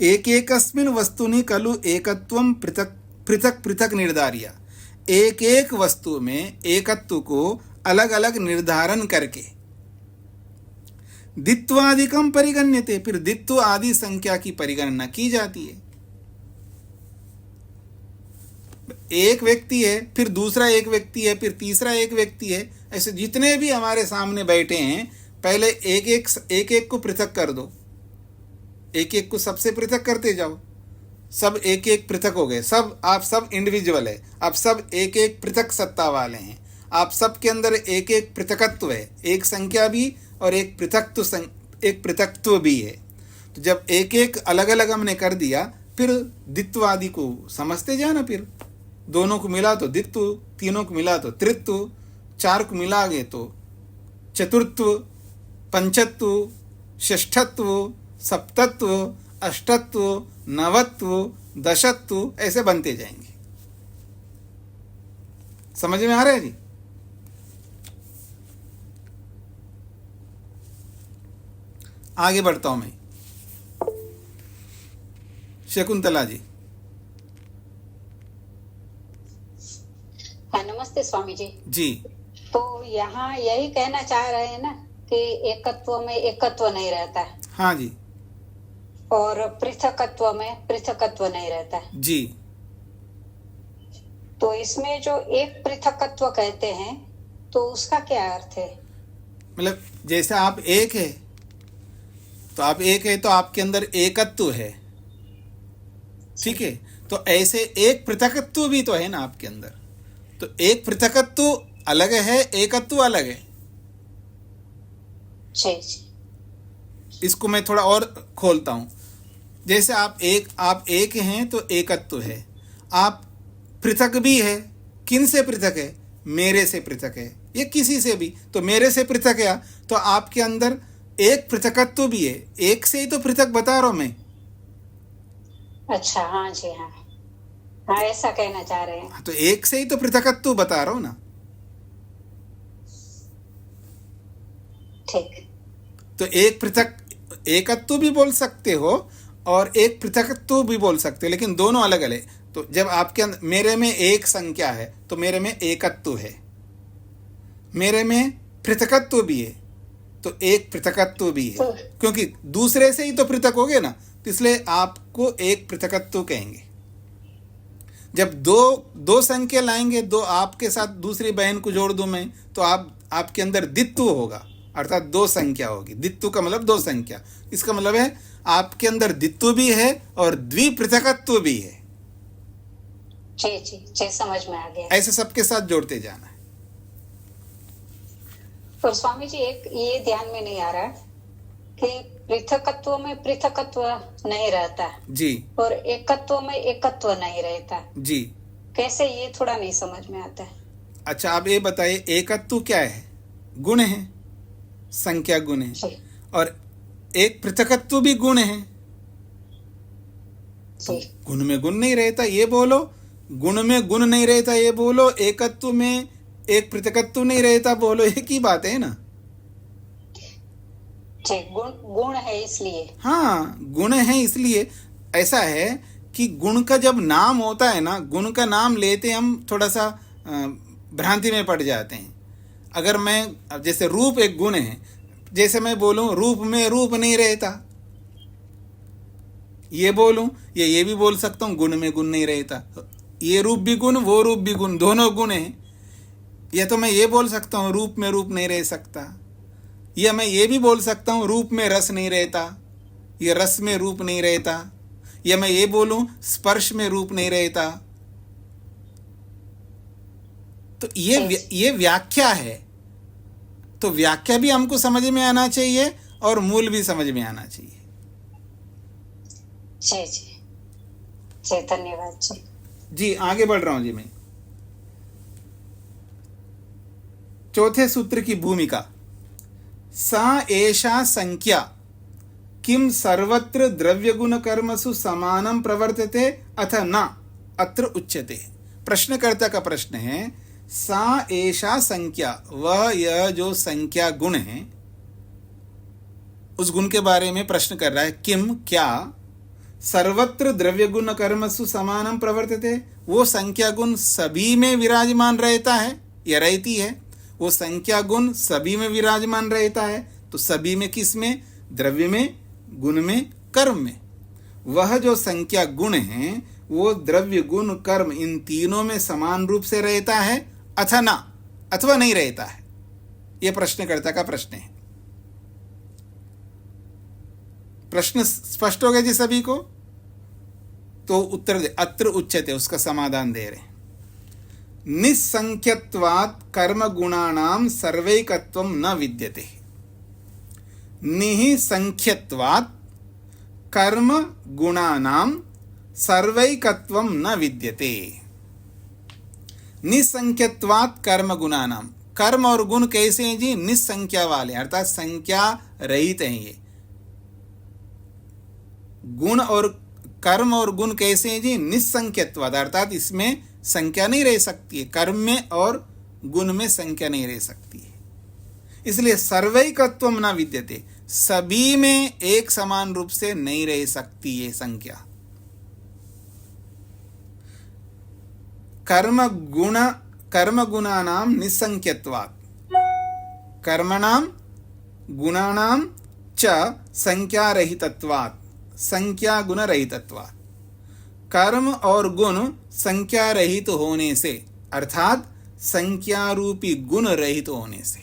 एक एकस्मिन् वस्तुनि खलु एकत्वम पृथक पृथक पृथक निर्धार्य, एक एक वस्तु में एकत्व को अलग अलग निर्धारण करके द्वित्वादिकम परिगण्यते, फिर द्वित्व आदि संख्या की परिगणना की जाती है। एक व्यक्ति है, फिर दूसरा एक व्यक्ति है, फिर तीसरा एक व्यक्ति है, ऐसे जितने भी हमारे सामने बैठे हैं पहले एक एक को पृथक कर दो, एक एक को सबसे पृथक करते जाओ, सब एक एक पृथक हो गए, सब आप सब इंडिविजुअल है, आप सब एक एक पृथक सत्ता वाले हैं, आप सब के अंदर एक एक पृथकत्व है, एक संख्या भी और एक पृथकत्व भी है। तो जब एक एक अलग अलग हमने कर दिया, फिर द्वित्व आदि को समझते जाना, फिर दोनों को मिला तो द्वित्व, तीनों को मिला तो त्रित्व, 4 को मिला गए तो चतुर्थत्व, पंचत्व, षष्ठत्व, सप्तत्व, अष्टत्व, नवत्व, दशत्व, ऐसे बनते जाएंगे। समझ में आ रहा है जी? आगे बढ़ता हूं मैं। शकुंतला जी। हाँ, नमस्ते स्वामी जी। जी। तो यहाँ यही कहना चाह रहे हैं ना कि एकत्व में एकत्व नहीं रहता है। हाँ जी। और पृथकत्व में पृथकत्व नहीं रहता है जी। तो इसमें जो एक पृथकत्व कहते हैं तो उसका क्या अर्थ है? मतलब जैसे आप एक है तो आप एक है तो आपके अंदर एकत्व है, ठीक है? तो ऐसे एक पृथकत्व भी तो है ना आपके अंदर। तो एक पृथकत्व अलग है, एकत्व अलग है। जी जी। इसको मैं थोड़ा और खोलता हूं। जैसे आप एक हैं तो एकत्व है, आप पृथक भी है। किन से पृथक है? मेरे से पृथक है, ये किसी से भी। तो मेरे से पृथक है तो आपके अंदर एक पृथकत्व भी है। एक से ही तो पृथक बता रहा हूं मैं। अच्छा, हाँ जी, हाँ हाँ, ऐसा कहना चाह रहे हैं। तो एक से ही तो पृथकत्व बता रहा हूं ना। ठीक। तो एक पृथक एकत्व भी बोल सकते हो और एक पृथकत्व भी बोल सकते हो, लेकिन दोनों अलग अलग। तो जब आपके अंदर मेरे में एक संख्या है तो मेरे में एकत्व है, मेरे में पृथकत्व भी है तो एक पृथकत्व भी है, क्योंकि दूसरे से ही तो पृथक हो गए ना, तो इसलिए आपको एक पृथकत्व कहेंगे। जब दो संख्या लाएंगे, दो आपके साथ दूसरी बहन को जोड़ दूं मैं तो आपके अंदर द्वित्व होगा, अर्थात 2 संख्या होगी। द्वित्व का मतलब 2 संख्या। इसका मतलब है आपके अंदर द्वित्व भी है और द्विपृथकत्व भी है। जी जी जी, समझ में आ गया। ऐसे सबके साथ जोड़ते जाना है। पर स्वामी जी, एक ये ध्यान में नहीं आ रहा कि पृथकत्व में पृथकत्व नहीं रहता जी, और एकत्व में एकत्व नहीं रहता जी। कैसे, ये थोड़ा नहीं समझ में आता है। अच्छा, आप ये बताइए, एकत्व क्या है? गुण है, संख्या गुण है। जी और एक पृथकत्व भी गुण है। जी। गुण में गुण नहीं रहता ये बोलो, गुण में गुण नहीं रहता ये बोलो, एकत्व में एक पृथकत्व नहीं रहता बोलो, एक ही बात है ना। ठीक, गुण है इसलिए। हाँ, गुण है इसलिए। ऐसा है कि गुण का जब नाम होता है ना, गुण का नाम लेते हम थोड़ा सा भ्रांति में पड़ जाते हैं। अगर मैं जैसे रूप एक गुण है, जैसे मैं बोलूं रूप में रूप नहीं रहता, ये बोलूं, ये भी बोल सकता हूं गुण में गुण नहीं रहता। ये रूप भी गुण, वो रूप भी गुण, दोनों गुण हैं। या तो मैं ये बोल सकता हूं रूप में रूप नहीं रह सकता, या मैं ये भी बोल सकता हूं रूप में रस नहीं रहता, ये रस में रूप नहीं रहता, या मैं ये बोलूं स्पर्श में रूप नहीं रहता। तो ये व्याख्या है। तो व्याख्या भी हमको समझ में आना चाहिए और मूल भी समझ में आना चाहिए। जी जी जी, धन्यवाद जी। जी आगे बढ़ रहा हूं जी मैं। चौथे सूत्र की भूमिका। सा एषा संख्या किम सर्वत्र द्रव्य गुण कर्मसु समानम प्रवर्तते अथ न अत्र उच्यते। प्रश्नकर्ता का प्रश्न है, सा एषा संख्या, वह यह जो संख्या गुण है, उस गुण के बारे में प्रश्न कर रहा है। किम क्या, सर्वत्र द्रव्य गुण कर्मसु समानम प्रवर्तते, वो संख्या गुण सभी में विराजमान रहता है या रहती है। वो संख्या गुण सभी में विराजमान रहता है। तो सभी में किस में? द्रव्य में, गुण में, कर्म में। वह जो संख्या गुण है वो द्रव्य गुण कर्म इन तीनों में समान रूप से रहता है अथवा नहीं रहता है। यह प्रश्नकर्ता का प्रश्न है। प्रश्न स्पष्ट हो गया जी सभी को? तो उत्तर दे, अत्र उच्यते, उसका समाधान दे रहे। निसंख्यत्वात् कर्म गुणानां सर्वैकत्वं न विद्यते। निसंख्यत्वात् कर्म गुणानां सर्वैकत्वं न विद्यते। निसंख्यत्वात् कर्म गुणानां, कर्म और गुण कैसे हैं जी? निसंख्या वाले, अर्थात संख्या रहित हैं। ये गुण और कर्म और गुण कैसे हैं जी? निसंख्यत्वात्, अर्थात इसमें संख्या नहीं रह सकती है। कर्म में और गुण में संख्या नहीं रह सकती है। इसलिए सर्वैकत्वम न विद्यते, सभी में एक समान रूप से नहीं रह सकती है संख्या। कर्म गुणानां निसंख्यत्वात्, कर्मणां गुणानां च संख्यारहितत्वात्, संख्या गुण रहितत्वात्। कर्म और गुण संख्या रहित होने से, अर्थात संख्या रूपी गुण रहित होने से।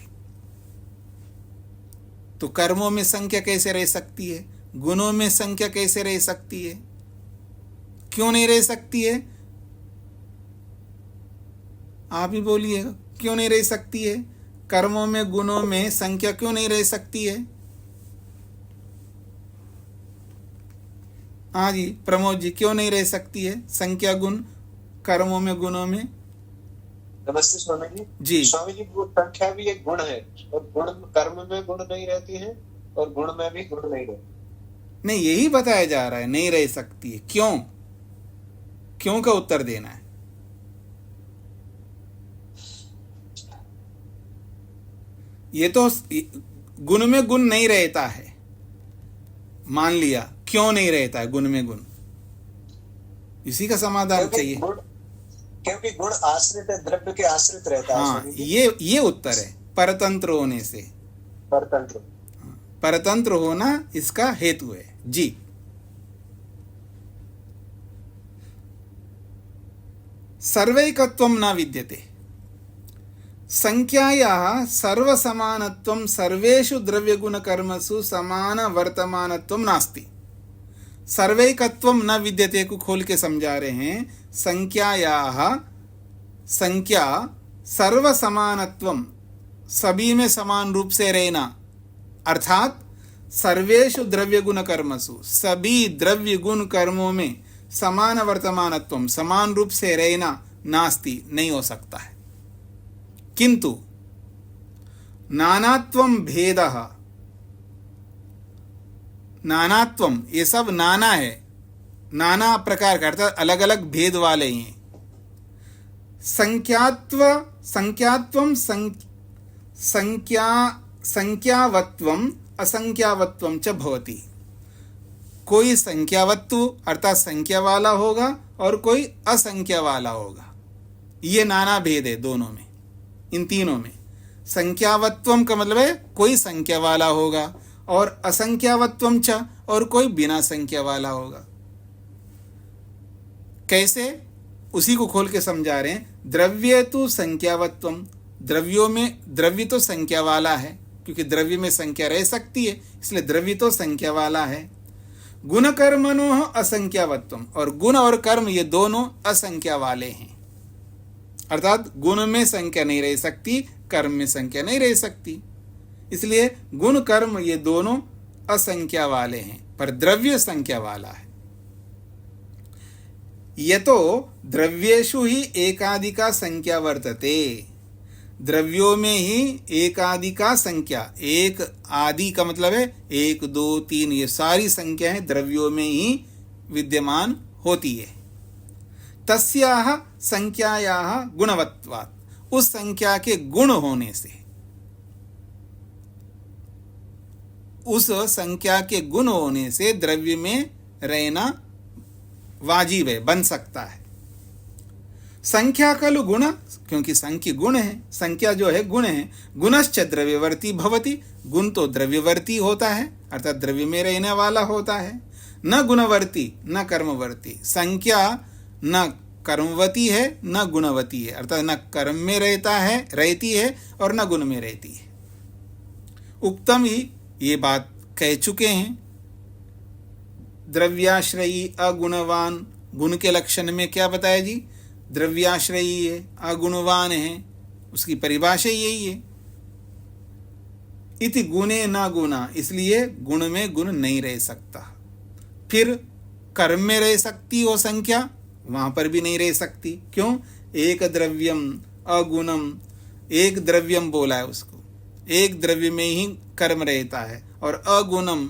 तो कर्मों में संख्या कैसे रह सकती है? गुणों में संख्या कैसे रह सकती है? क्यों नहीं रह सकती है? आप ही बोलिएगा, क्यों नहीं रह सकती है? कर्मों में गुणों में संख्या क्यों नहीं रह सकती है? हाँ जी प्रमोद जी, क्यों नहीं रह सकती है संख्या गुण कर्मों में गुणों में? नमस्ते स्वामी जी। जी स्वामी जी, वो संख्या भी एक गुण है, और गुण कर्म में गुण नहीं रहती है और गुण में भी गुण नहीं रहती। नहीं, यही बताया जा रहा है, नहीं रह सकती है। क्यों? क्यों का उत्तर देना है। ये तो गुण में गुण नहीं रहता है, मान लिया। क्यों नहीं रहता है गुण में गुण? इसी का समाधान चाहिए। क्योंकि गुण आश्रित है, द्रव्य के आश्रित रहता है। हाँ, ये उत्तर है, परतंत्र होने से। परतंत्र होना इसका हेतु है जी। सर्वैकत्वं न विद्यते। संख्यायाः सर्वसमानत्वं सर्वेषु द्रव्यगुणकर्मसु समानवर्तमानत्वं नास्ति। सर्वैकत्वं न विद्यते को खोल के समझा रहे हैं। संख्या सर्वसमानत्वं, सभी में समान रूप से रहना, अर्थात सर्वेषु द्रव्य गुण कर्मसु, सभी द्रव्य गुण कर्मों में समान वर्तमानत्वं, समान रूप से रहना नास्ति, नहीं हो सकता है। किंतु नानात्वं भेदः, नानात्वम, ये सब नाना है, नाना प्रकार का, अर्थात अलग अलग भेद वाले हैं। संख्यात्वम संख्यावत्वम असंख्यावत्वम च भवति। कोई संख्यावत्व अर्थात संख्या वाला होगा और कोई असंख्या वाला होगा। ये नाना भेद है दोनों में, इन तीनों में। संख्यावत्वम का मतलब है कोई संख्या वाला होगा, और असंख्यावत्वम च, और कोई बिना संख्या वाला होगा। कैसे? उसी को खोल के समझा रहे हैं। द्रव्य तो संख्यावत्वम, द्रव्यों में द्रव्य तो संख्या वाला है, क्योंकि द्रव्य में संख्या रह सकती है, इसलिए द्रव्य तो संख्या वाला है। गुण कर्मणो असंख्यावत्वम, और गुण और कर्म ये दोनों असंख्या वाले हैं, अर्थात गुण में संख्या नहीं रह सकती, कर्म में संख्या नहीं रह सकती, इसलिए गुण कर्म ये दोनों असंख्या वाले हैं, पर द्रव्य संख्या वाला है। यतो द्रव्येषु ही एकाधिका संख्या वर्तते, द्रव्यों में ही एकाधिका संख्या, एक आदि का मतलब है 1 2 3, ये सारी संख्याएं द्रव्यों में ही विद्यमान होती है। तस्याः संख्यायाः गुणवत्वात्, उस संख्या के गुण होने से, उस संख्या के गुण होने से द्रव्य में रहना वाजिब है, बन सकता है। संख्या खलु गुण, क्योंकि संख्या गुण है, संख्या जो है गुण है। गुणश्च द्रव्यवर्ती भवति, गुण तो द्रव्यवर्ती होता है, अर्थात द्रव्य में रहने वाला होता है। न गुणवर्ती न कर्मवर्ती, संख्या न कर्मवती है न गुणवती है, अर्थात न कर्म में रहती है और न गुण में रहती है। उक्तम ही, ये बात कह चुके हैं। द्रव्याश्रयी अगुणवान, गुण के लक्षण में क्या बताया जी? द्रव्याश्रयी है, अगुणवान है, उसकी परिभाषा यही है। इति गुणे न गुणा, इसलिए गुण में गुण नहीं रह सकता। फिर कर्म में रह सकती हो संख्या, वहां पर भी नहीं रह सकती। क्यों? एक द्रव्यम अगुणम, एक द्रव्यम बोला है उसको, एक द्रव्य में ही कर्म रहता है, और अगुणम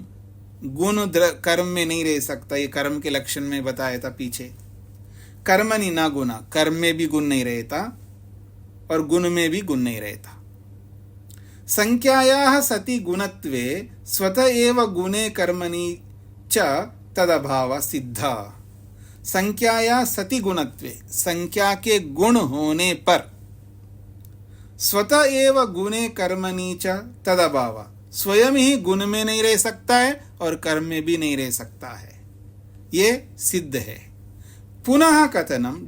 गुण कर्म में नहीं रह सकता। ये कर्म के लक्षण में बताया था पीछे। कर्मणि न गुणा, कर्म में भी गुण नहीं रहता और गुण में भी गुण नहीं रहता। संख्यायाः सति गुणत्वे स्वतः एव गुणे कर्मणि च तदभाव सिद्धा। संख्याया सति गुणत्वे, संख्या के गुण होने पर, स्वतः एव गुणे कर्मणि च तदभाव, स्वयं ही गुण में नहीं रह सकता है और कर्म में भी नहीं रह सकता है, ये सिद्ध है। पुनः कथनम,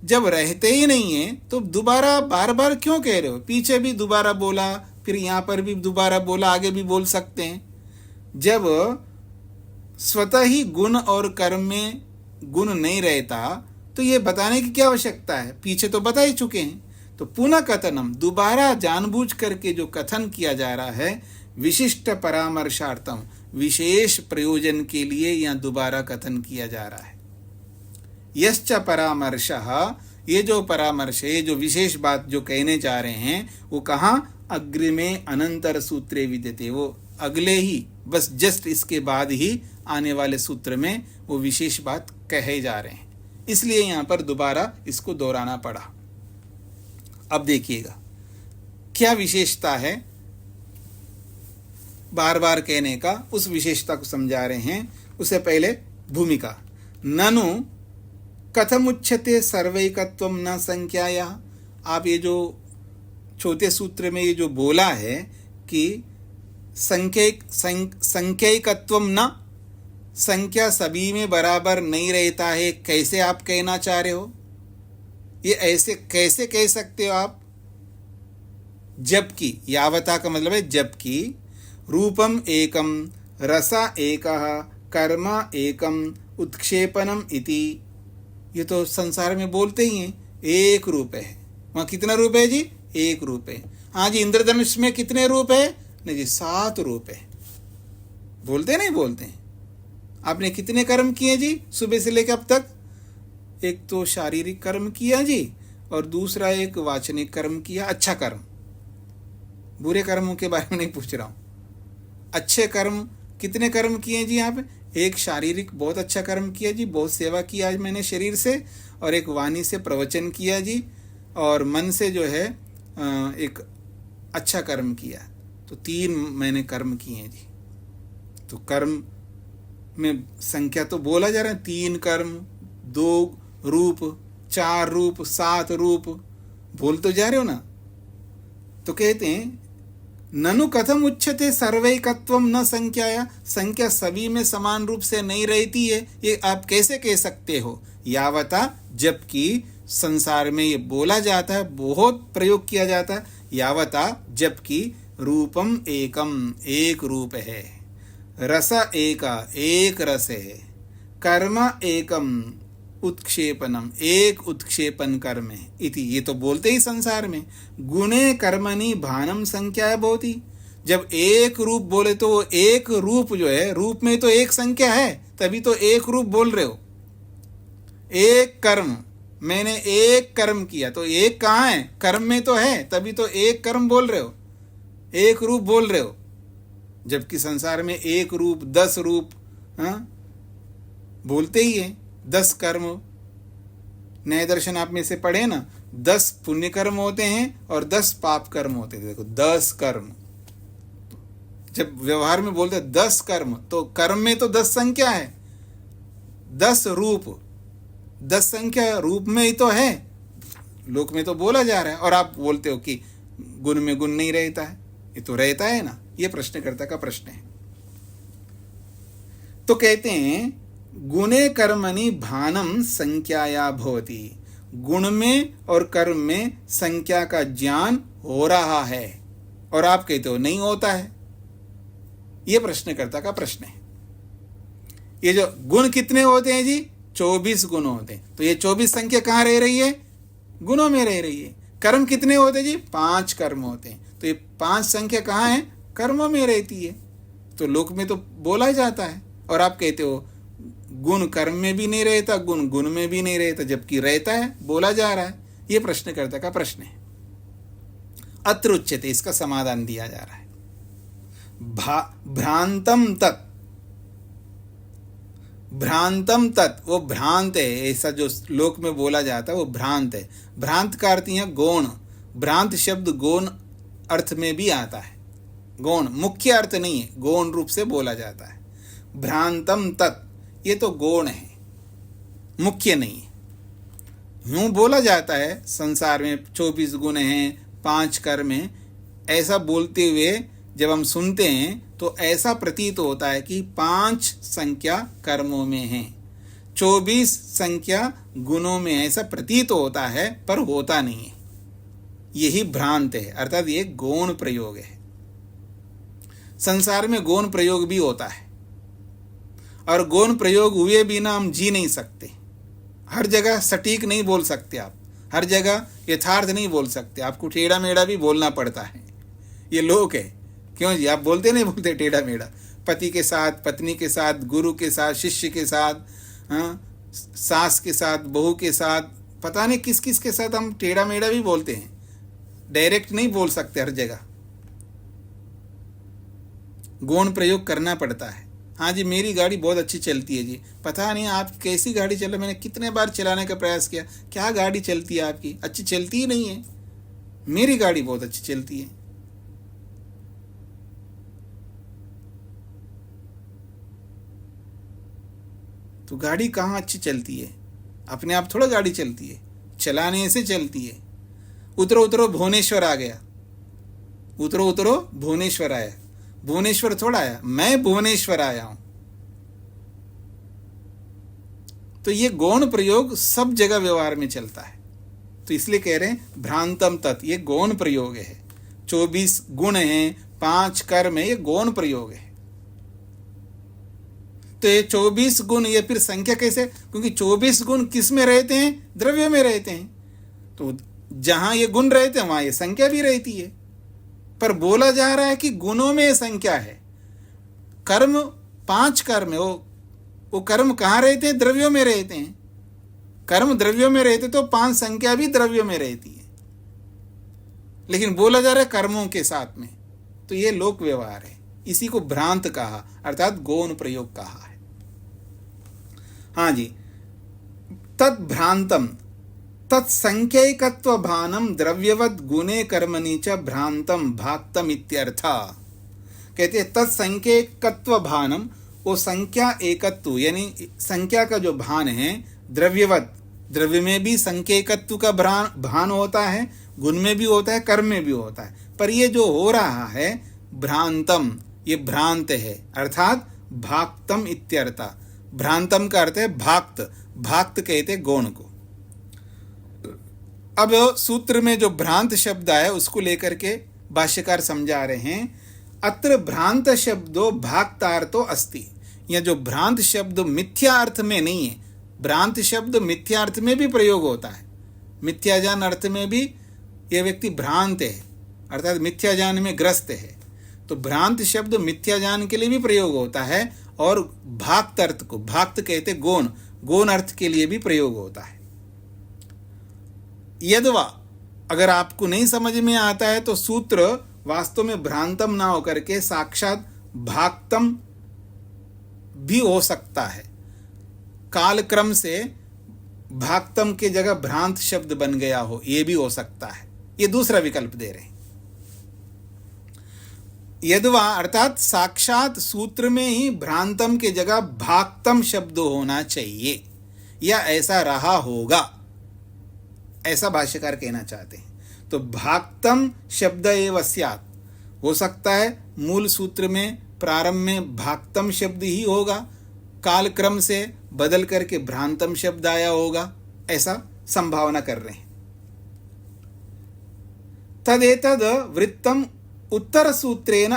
जब रहते ही नहीं है तो दोबारा बार बार क्यों कह रहे हो? पीछे भी दोबारा बोला, फिर यहाँ पर भी दोबारा बोला, आगे भी बोल सकते हैं। जब स्वतः ही गुण और कर्म में गुण नहीं रहता तो ये बताने की क्या आवश्यकता है? पीछे तो बता ही चुके हैं। तो पुनः कथनम, दोबारा जानबूझ करके जो कथन किया जा रहा है, विशिष्ट परामर्शार्थम, विशेष प्रयोजन के लिए यहाँ दोबारा कथन किया जा रहा है। यश्च परामर्शः, ये जो परामर्श है, जो विशेष बात जो कहने जा रहे हैं, वो कहाँ? अग्रिमे अनंतर सूत्रे विद्यते, वो अगले ही, बस जस्ट इसके बाद ही आने वाले सूत्र में वो विशेष बात कहे जा रहे हैं, इसलिए यहाँ पर दोबारा इसको दोहराना पड़ा। अब देखिएगा क्या विशेषता है बार बार कहने का, उस विशेषता को समझा रहे हैं। उससे पहले भूमिका। ननु कथमुच्यते सर्वैकत्वम न संख्याया। आप ये जो चौथे सूत्र में ये जो बोला है कि संख्यैकत्वम न, संख्या सभी में बराबर नहीं रहता है, कैसे आप कहना चाह रहे हो? ये ऐसे कैसे कह सकते हो आप? जबकि, यावता का मतलब है जबकि, रूपम एकम, रसा एकः, कर्म एकम, उत्क्षेपणम इति, ये तो संसार में बोलते ही हैं, एक रूप है। वहाँ कितना रूप है जी? एक रूप है। हाँ जी, इंद्रधनुष में कितने रूप है? नहीं जी, 7 रूप है। बोलते नहीं बोलते हैं? आपने कितने कर्म किए जी सुबह से लेकर अब तक? एक तो शारीरिक कर्म किया जी, और दूसरा एक वाचनिक कर्म किया, अच्छा कर्म। बुरे कर्मों के बारे में नहीं पूछ रहा हूँ। अच्छे कर्म कितने कर्म किए जी यहाँ पे? एक शारीरिक बहुत अच्छा कर्म किया जी, बहुत सेवा की आज मैंने शरीर से, और एक वाणी से प्रवचन किया जी, और मन से जो है एक अच्छा कर्म किया। तो 3 मैंने कर्म किए जी। तो कर्म में संख्या तो बोला जा रहा है, 3 कर्म, 2 रूप, 4 रूप, 7 रूप, बोल तो जा रहे हो ना। तो कहते हैं ननु कथम उच्यते सर्वैकत्वम न संख्याया, संख्या सभी में समान रूप से नहीं रहती है, ये आप कैसे कह सकते हो? यावता, जबकि संसार में ये बोला जाता है, बहुत प्रयोग किया जाता है, यावता जबकि रूपम एकम, एक रूप है, रस एका, एक रस है, कर्म एकम उत्क्षेपनम, एक उत्क्षेपन कर्म है इति। ये तो बोलते ही संसार में गुणे कर्मणि भानम संख्या भवति। जब एक रूप बोले तो वो एक रूप जो है, रूप में तो एक संख्या है, तभी तो एक रूप बोल रहे हो। एक कर्म, मैंने एक कर्म किया, तो एक कहाँ है? कर्म में तो है, तभी तो एक कर्म बोल रहे हो, एक रूप बोल रहे हो। जबकि संसार में एक रूप 10 रूप बोलते ही है, 10 कर्म। न्याय दर्शन आप में से पढ़े ना, 10 पुण्य कर्म होते हैं और 10 पाप कर्म होते हैं। देखो 10 कर्म, जब व्यवहार में बोलते 10 कर्म, तो कर्म में तो 10 संख्या है, 10 रूप, 10 संख्या रूप में ही तो है, लोक में तो बोला जा रहा है। और आप बोलते हो कि गुण में गुण नहीं रहता है, ये तो रहता है ना। ये प्रश्नकर्ता का प्रश्न है। तो कहते हैं गुणे कर्मणि भानम संख्याया भवति, गुण में और कर्म में संख्या का ज्ञान हो रहा है, और आप कहते हो नहीं होता है। ये प्रश्नकर्ता का प्रश्न है। ये जो गुण कितने होते हैं जी? 24 गुण होते हैं। तो ये 24 संख्या कहाँ रह रही है? गुणों में रह रही है। कर्म कितने होते हैं जी? 5 कर्म होते हैं। तो ये 5 संख्या कहाँ है? कर्मों में रहती है। तो लोक में तो बोला जाता है, और आप कहते हो गुण कर्म में भी नहीं रहता, गुण गुण में भी नहीं रहता, जबकि रहता है, बोला जा रहा है। ये प्रश्नकर्ता का प्रश्न है। अत्र उच्यते, इसका समाधान दिया जा रहा है। भ्रांतम तत्, भ्रांतम तत्, वो भ्रांत है, ऐसा जो लोक में बोला जाता है वो भ्रांत है। भ्रांत का अर्थ है गौण। भ्रांत शब्द गौण अर्थ में भी आता है। गौण मुख्य अर्थ नहीं है, गौण रूप से बोला जाता है। भ्रांतम तत्, ये तो गौण है, मुख्य नहीं है। यूं बोला जाता है संसार में 24 गुण हैं, 5 कर्म हैं, ऐसा बोलते हुए जब हम सुनते हैं तो ऐसा प्रतीत होता है कि 5 संख्या कर्मों में है, 24 संख्या गुणों में, ऐसा प्रतीत होता है, पर होता नहीं है। यही भ्रांत है, अर्थात ये गौण प्रयोग है। संसार में गौण प्रयोग भी होता है, और गौण प्रयोग हुए बिना हम जी नहीं सकते। हर जगह सटीक नहीं बोल सकते आप, हर जगह यथार्थ नहीं बोल सकते, आपको टेढ़ा मेढ़ा भी बोलना पड़ता है। ये लोक है। क्यों जी? आप बोलते नहीं बोलते टेढ़ा मेढ़ा? पति के साथ, पत्नी के साथ, गुरु के साथ, शिष्य के साथ, सास के साथ, बहू के साथ, पता नहीं किस किस के साथ हम टेढ़ा मेढ़ा भी बोलते हैं। डायरेक्ट नहीं बोल सकते हर जगह, गौण प्रयोग करना पड़ता है। हाँ जी, मेरी गाड़ी बहुत अच्छी चलती है जी। पता नहीं आप कैसी गाड़ी चला, मैंने कितने बार चलाने का प्रयास किया, क्या गाड़ी चलती है आपकी? अच्छी चलती ही नहीं है। मेरी गाड़ी बहुत अच्छी चलती है। तो गाड़ी कहाँ अच्छी चलती है? अपने आप थोड़ा गाड़ी चलती है, चलाने से चलती है। उतरो उतरो भुवनेश्वर आ गया, उतरो उतरो भुवनेश्वर आया। भुवनेश्वर थोड़ा आया, मैं भुवनेश्वर आया हूं। तो ये गौण प्रयोग सब जगह व्यवहार में चलता है। तो इसलिए कह रहे हैं भ्रांतम तत्, ये गौण प्रयोग है। 24 गुण हैं, 5 कर्म है, ये गौण प्रयोग है। तो ये 24 गुण, ये फिर संख्या कैसे? क्योंकि 24 गुण किस में रहते हैं? द्रव्य में रहते हैं। तो जहां ये गुण रहते हैं वहां ये संख्या भी रहती है, पर बोला जा रहा है कि गुणों में संख्या है। कर्म 5 कर्म है, वो कर्म कहाँ रहते हैं? द्रव्यों में रहते हैं। कर्म द्रव्यों में रहते तो 5 संख्या भी द्रव्यों में रहती है, लेकिन बोला जा रहा है कर्मों के साथ में। तो ये लोक व्यवहार है, इसी को भ्रांत कहा, अर्थात गौण प्रयोग कहा है। हाँ जी, तत् भ्रांतम तत्संख्यैकत्व भानम द्रव्यवद गुणे कर्मणि च भ्रांतम भाक्तम इत्यर्थ। कहते हैं तत्संख्यैकत्व भानम, वो संख्या एकत्व यानी संख्या का जो भान है, द्रव्यवत, द्रव्य में भी संख्यैकत्व का भान होता है, गुण में भी होता है, कर्म में भी होता है। पर ये जो हो रहा है भ्रांतम, ये भ्रांत है, अर्थात भाक्तम इत्यर्थ। भ्रांतम का अर्थ है भाक्त, भाक्त कहते गौण को। अब सूत्र में जो भ्रांत शब्द आया उसको लेकर के भाष्यकार समझा रहे हैं। अत्र भ्रांत शब्दो भाक्तार्थो अस्ति। यह जो भ्रांत शब्द मिथ्या अर्थ में नहीं है, भ्रांत शब्द मिथ्या अर्थ में भी प्रयोग होता है, मिथ्याज्ञान अर्थ में भी यह व्यक्ति भ्रांत है, अर्थात मिथ्याज्ञान में ग्रस्त है। तो भ्रांत शब्द मिथ्याज्ञान के लिए भी प्रयोग होता है और भाक्त अर्थ को, भाक्त कहते गौण, गौण अर्थ के लिए भी प्रयोग होता है। यद्वा, अगर आपको नहीं समझ में आता है तो सूत्र वास्तव में भ्रांतम ना होकर के साक्षात भाक्तम भी हो सकता है। कालक्रम से भाक्तम के जगह भ्रांत शब्द बन गया हो, यह भी हो सकता है। ये दूसरा विकल्प दे रहे हैं। यद्वा अर्थात साक्षात सूत्र में ही भ्रांतम के जगह भाक्तम शब्द होना चाहिए, या ऐसा रहा होगा, ऐसा भाष्यकार कहना चाहते हैं। तो भाक्तम शब्द एव स्यात्, हो सकता है मूल सूत्र में प्रारंभ में भाक्तम शब्द ही होगा, कालक्रम से बदल करके भ्रांतम शब्द आया होगा, ऐसा संभावना कर रहे हैं। तदेतद वृत्तम उत्तर सूत्रेण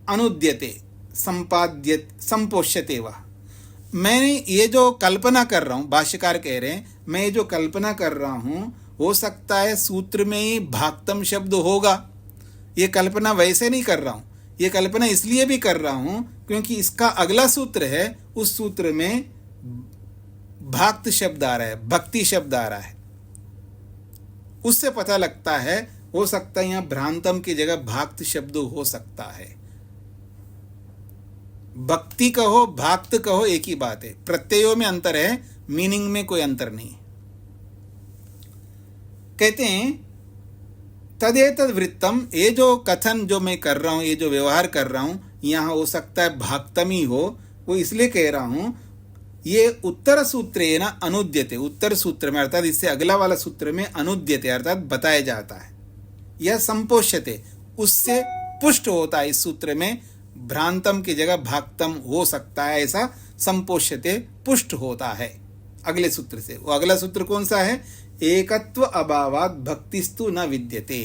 अनुद्यते संपोष्यते वा। मैंने ये जो कल्पना कर रहा हूँ, भाष्यकार कह रहे हैं, मैं ये जो कल्पना कर रहा हूँ, हो सकता है सूत्र में ही भाक्तम शब्द होगा। ये कल्पना वैसे नहीं कर रहा हूँ, ये कल्पना इसलिए भी कर रहा हूँ क्योंकि इसका अगला सूत्र है, उस सूत्र में भाक्त शब्द आ रहा है, भक्ति शब्द आ रहा है, उससे पता लगता है हो सकता है यहाँ भ्रांतम की जगह भाक्त शब्द हो सकता है। भक्ति कहो भाक्त कहो एक ही बात है, प्रत्ययों में अंतर है, मीनिंग में कोई अंतर नहीं है। कहते हैं तदेतद वृत्तम, ये जो कथन जो मैं कर रहा हूं, ये जो व्यवहार कर रहा हूं, यहाँ हो सकता है भाक्तम ही हो, वो इसलिए कह रहा हूं ये उत्तर सूत्रे न अनुद्यते, उत्तर सूत्र में अर्थात इससे अगला वाला सूत्र में अनुद्यते अर्थात बताया जाता है, यह संपोष्यते उससे पुष्ट होता है, इस सूत्र में भ्रांतम की जगह भाक्तम हो सकता है, ऐसा संपोष्यते पुष्ट होता है अगले सूत्र से। वो अगला सूत्र कौन सा है? एकत्व अभावात भक्तिस्तु न विद्यते।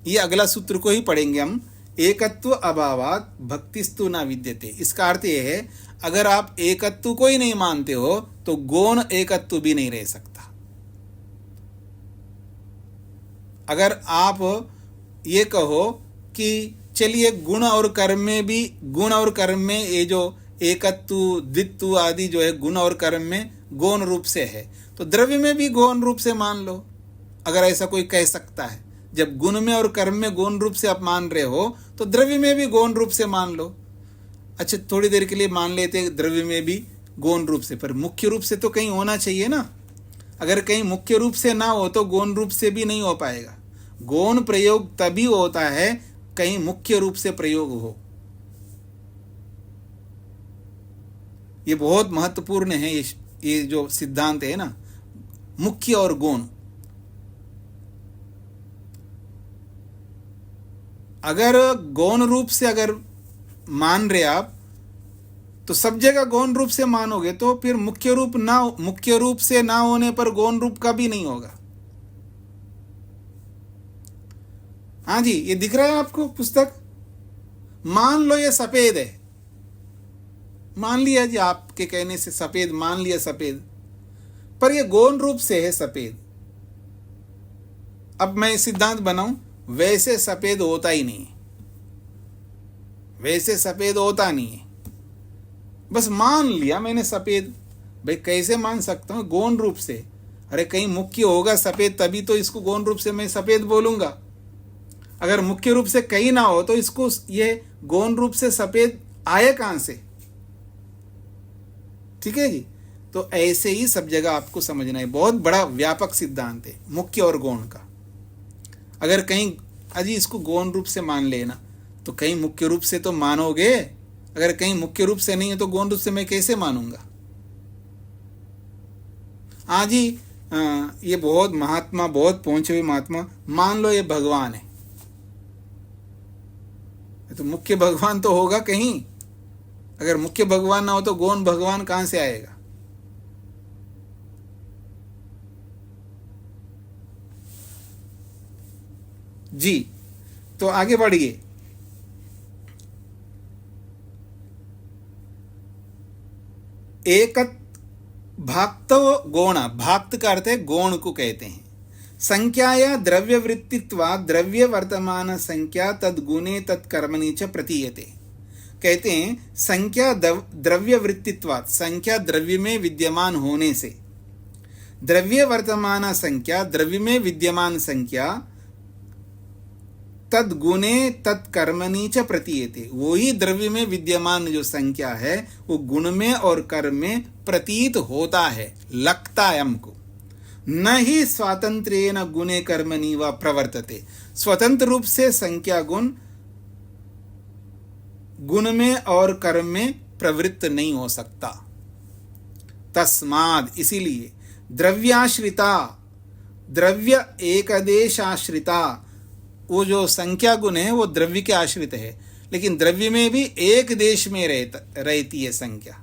ये अगला सूत्र को ही पढ़ेंगे हम, एकत्व अभावात भक्तिस्तु न विद्यते। इसका अर्थ ये है अगर आप एकत्व को ही नहीं मानते हो तो गौण एकत्व भी नहीं रह सकता। अगर आप ये कहो कि चलिए गुण और कर्म में भी, गुण और कर्म में ये जो एकत्व द्वित्व आदि जो है गुण और कर्म में गौण रूप से है, तो द्रव्य में भी गौण रूप से मान लो, अगर ऐसा कोई कह सकता है। जब गुण में और कर्म में गौण रूप से आप मान रहे हो तो द्रव्य में भी गौण रूप से मान लो। अच्छा थोड़ी देर के लिए मान लेते द्रव्य में भी गौण रूप से, पर मुख्य रूप से तो कहीं होना चाहिए ना। अगर कहीं मुख्य रूप से ना हो तो गौण रूप से भी नहीं हो पाएगा। गौण प्रयोग तभी होता है कहीं मुख्य रूप से प्रयोग हो। ये बहुत महत्वपूर्ण है, ये जो सिद्धांत है ना, मुख्य और गौण। अगर गौण रूप से अगर मान रहे आप तो सब जगह गौण रूप से मानोगे तो फिर मुख्य रूप से ना होने पर गौण रूप का भी नहीं होगा। हाँ जी, ये दिख रहा है आपको पुस्तक? मान लो ये सफेद है, मान लिया जी, आपके कहने से सफेद मान लिया सफेद, पर ये गौण रूप से है सफेद। अब मैं सिद्धांत बनाऊं, वैसे सफेद होता ही नहीं है, वैसे सफेद होता नहीं है, बस मान लिया मैंने सफेद। भाई कैसे मान सकता हूं? गौण रूप से। अरे कहीं मुख्य होगा सफेद तभी तो इसको गौण रूप से मैं सफेद बोलूंगा। अगर मुख्य रूप से कहीं ना हो तो इसको ये गौण रूप से सफेद आए कहां से? ठीक है जी। तो ऐसे ही सब जगह आपको समझना है, बहुत बड़ा व्यापक सिद्धांत है मुख्य और गौण का। अगर कहीं अजी इसको गौण रूप से मान लेना तो कहीं मुख्य रूप से तो मानोगे, अगर कहीं मुख्य रूप से नहीं है तो गौण रूप से मैं कैसे मानूंगा? हाँ जी, ये बहुत महात्मा, बहुत पहुंचे हुए महात्मा, मान लो ये भगवान है, तो मुख्य भगवान तो होगा कहीं। अगर मुख्य भगवान ना हो तो गौण भगवान कहां से आएगा? जी, तो आगे बढ़िए। एक भाक्तव गोण, भाक्त का अर्थ है गोण को कहते हैं। संख्याया द्रव्य वृत्तित्वा द्रव्य वर्तमान संख्या तद गुणे तत्कर्मणि च प्रतीयते। कहते हैं संख्या द्रव्य वृत्तित्वात्, संख्या द्रव्य में विद्यमान होने से, द्रव्य वर्तमान संख्या द्रव्य में विद्यमान संख्या तद गुणे तत्कर्मणि च प्रतीयते, वो ही द्रव्य में विद्यमान जो संख्या है वो गुण में और कर्म में प्रतीत होता है, लगता है हमको। न ही स्वातंत्र्येण गुणे कर्मणि व प्रवर्तते, स्वतंत्र रूप से संख्या गुण गुण में और कर्म में प्रवृत्त नहीं हो सकता। तस्माद, इसीलिए द्रव्याश्रिता, द्रव्य एकदेशाश्रिता, वो जो संख्या गुण है वो द्रव्य के आश्रित है, लेकिन द्रव्य में भी एक देश में रहती है संख्या।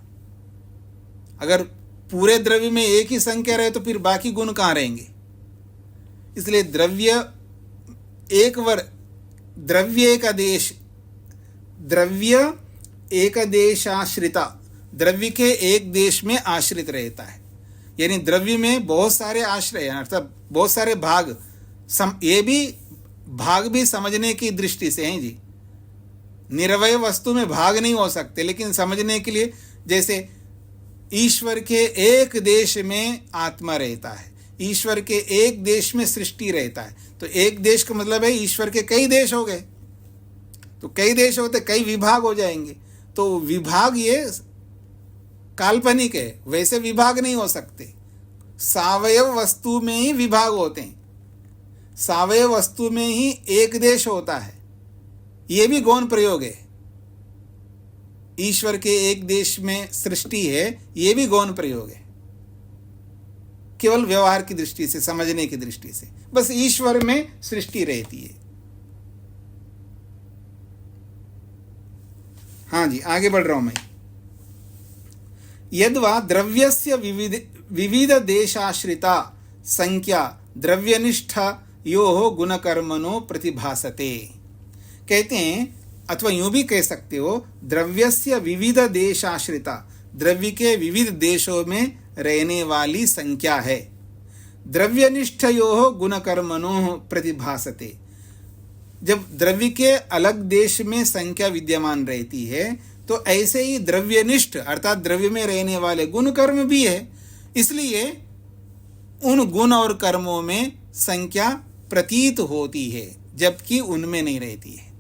अगर पूरे द्रव्य में एक ही संख्या रहे तो फिर बाकी गुण कहाँ रहेंगे? इसलिए द्रव्य एक देशाश्रिता, द्रव्य के एक देश में आश्रित रहता है। यानी द्रव्य में बहुत सारे आश्रय हैं, अर्थात बहुत सारे भाग। ये भी भाग भी समझने की दृष्टि से हैं जी। निरवय वस्तु में भाग नहीं हो सकते, लेकिन समझने के लिए, जैसे ईश्वर के एक देश में आत्मा रहता है, ईश्वर के एक देश में सृष्टि रहता है, तो एक देश का मतलब है ईश्वर के कई देश हो गए। तो कई देश होते कई विभाग हो जाएंगे, तो विभाग ये काल्पनिक है, वैसे विभाग नहीं हो सकते। सावयव वस्तु में ही विभाग होते हैं, सावयव वस्तु में ही एक देश होता है। ये भी गौण प्रयोग है। ईश्वर के एक देश में सृष्टि है, ये भी गौण प्रयोग है, केवल व्यवहार की दृष्टि से, समझने की दृष्टि से। बस ईश्वर में सृष्टि रहती है। हाँ जी, आगे बढ़ रहा हूं मैं। यद्वा द्रव्यस्य विविध देशाश्रिता संख्या द्रव्यनिष्ठ यो गुणकर्मणो प्रतिभासते। कहते हैं, अथवा यूं भी कह सकते हो, द्रव्यस्य विविध देशाश्रिता, द्रव्य के विविध देशों में रहने वाली संख्या है। द्रव्यनिष्ठयोः गुणकर्मणोः प्रतिभासते। जब द्रव्य के अलग देश में संख्या विद्यमान रहती है, तो ऐसे ही द्रव्यनिष्ठ अर्थात द्रव्य में रहने वाले गुण कर्म भी है। इसलिए उन गुण और कर्मों में संख्या प्रतीत होती है, जबकि उनमें नहीं रहती है।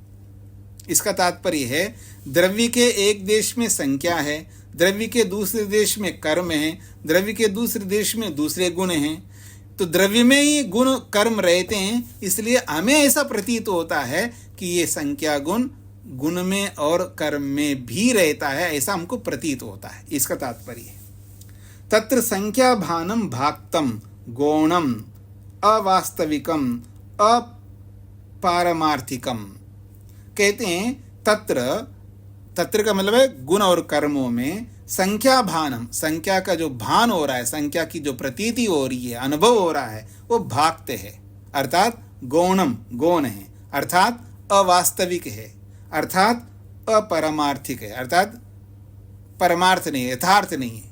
इसका तात्पर्य है, द्रव्य के एक देश में संख्या है, द्रव्य के दूसरे देश में कर्म है, द्रव्य के दूसरे देश में दूसरे गुण हैं, तो द्रव्य में ही गुण कर्म रहते हैं। इसलिए हमें ऐसा प्रतीत होता है कि ये संख्या गुण गुण में और कर्म में भी रहता है, ऐसा हमको प्रतीत होता है। इसका तात्पर्य है, तत्र संख्या भानम भाक्तम गौणम अवास्तविकम अपारमार्थिकम। कहते हैं तत्र का मतलब है गुण और कर्मों में संख्या भानम, संख्या का जो भान हो रहा है, संख्या की जो प्रतीति हो रही है, अनुभव हो रहा है, वो भाक्त है, अर्थात गौणम गौण है, अर्थात अवास्तविक है, अर्थात अपरमार्थिक है, अर्थात परमार्थ नहीं, यथार्थ नहीं है।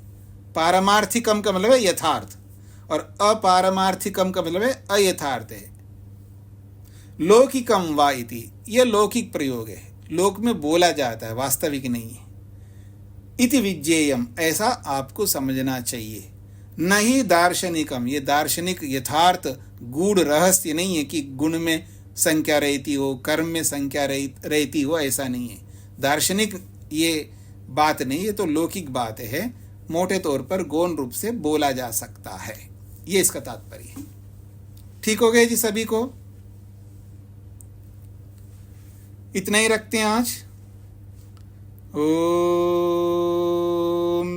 पारमार्थिकम का मतलब है यथार्थ, और अपारमार्थिकम का मतलब है अयथार्थ है। लौकिकम वा इति, यह लौकिक प्रयोग है, लोक में बोला जाता है, वास्तविक नहीं है। इति विज्ञेयम, ऐसा आपको समझना चाहिए। न ही दार्शनिकम, ये दार्शनिक यथार्थ गूढ़ रहस्य नहीं है कि गुण में संख्या रहती हो, कर्म में संख्या रहती हो, ऐसा नहीं है। दार्शनिक ये बात नहीं, ये तो लौकिक बात है, मोटे तौर पर गौण रूप से बोला जा सकता है, ये इसका तात्पर्य है। ठीक हो गए जी सभी को? इतना ही रखते हैं आज। ओम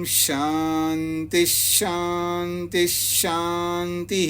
शांति शांति शांति।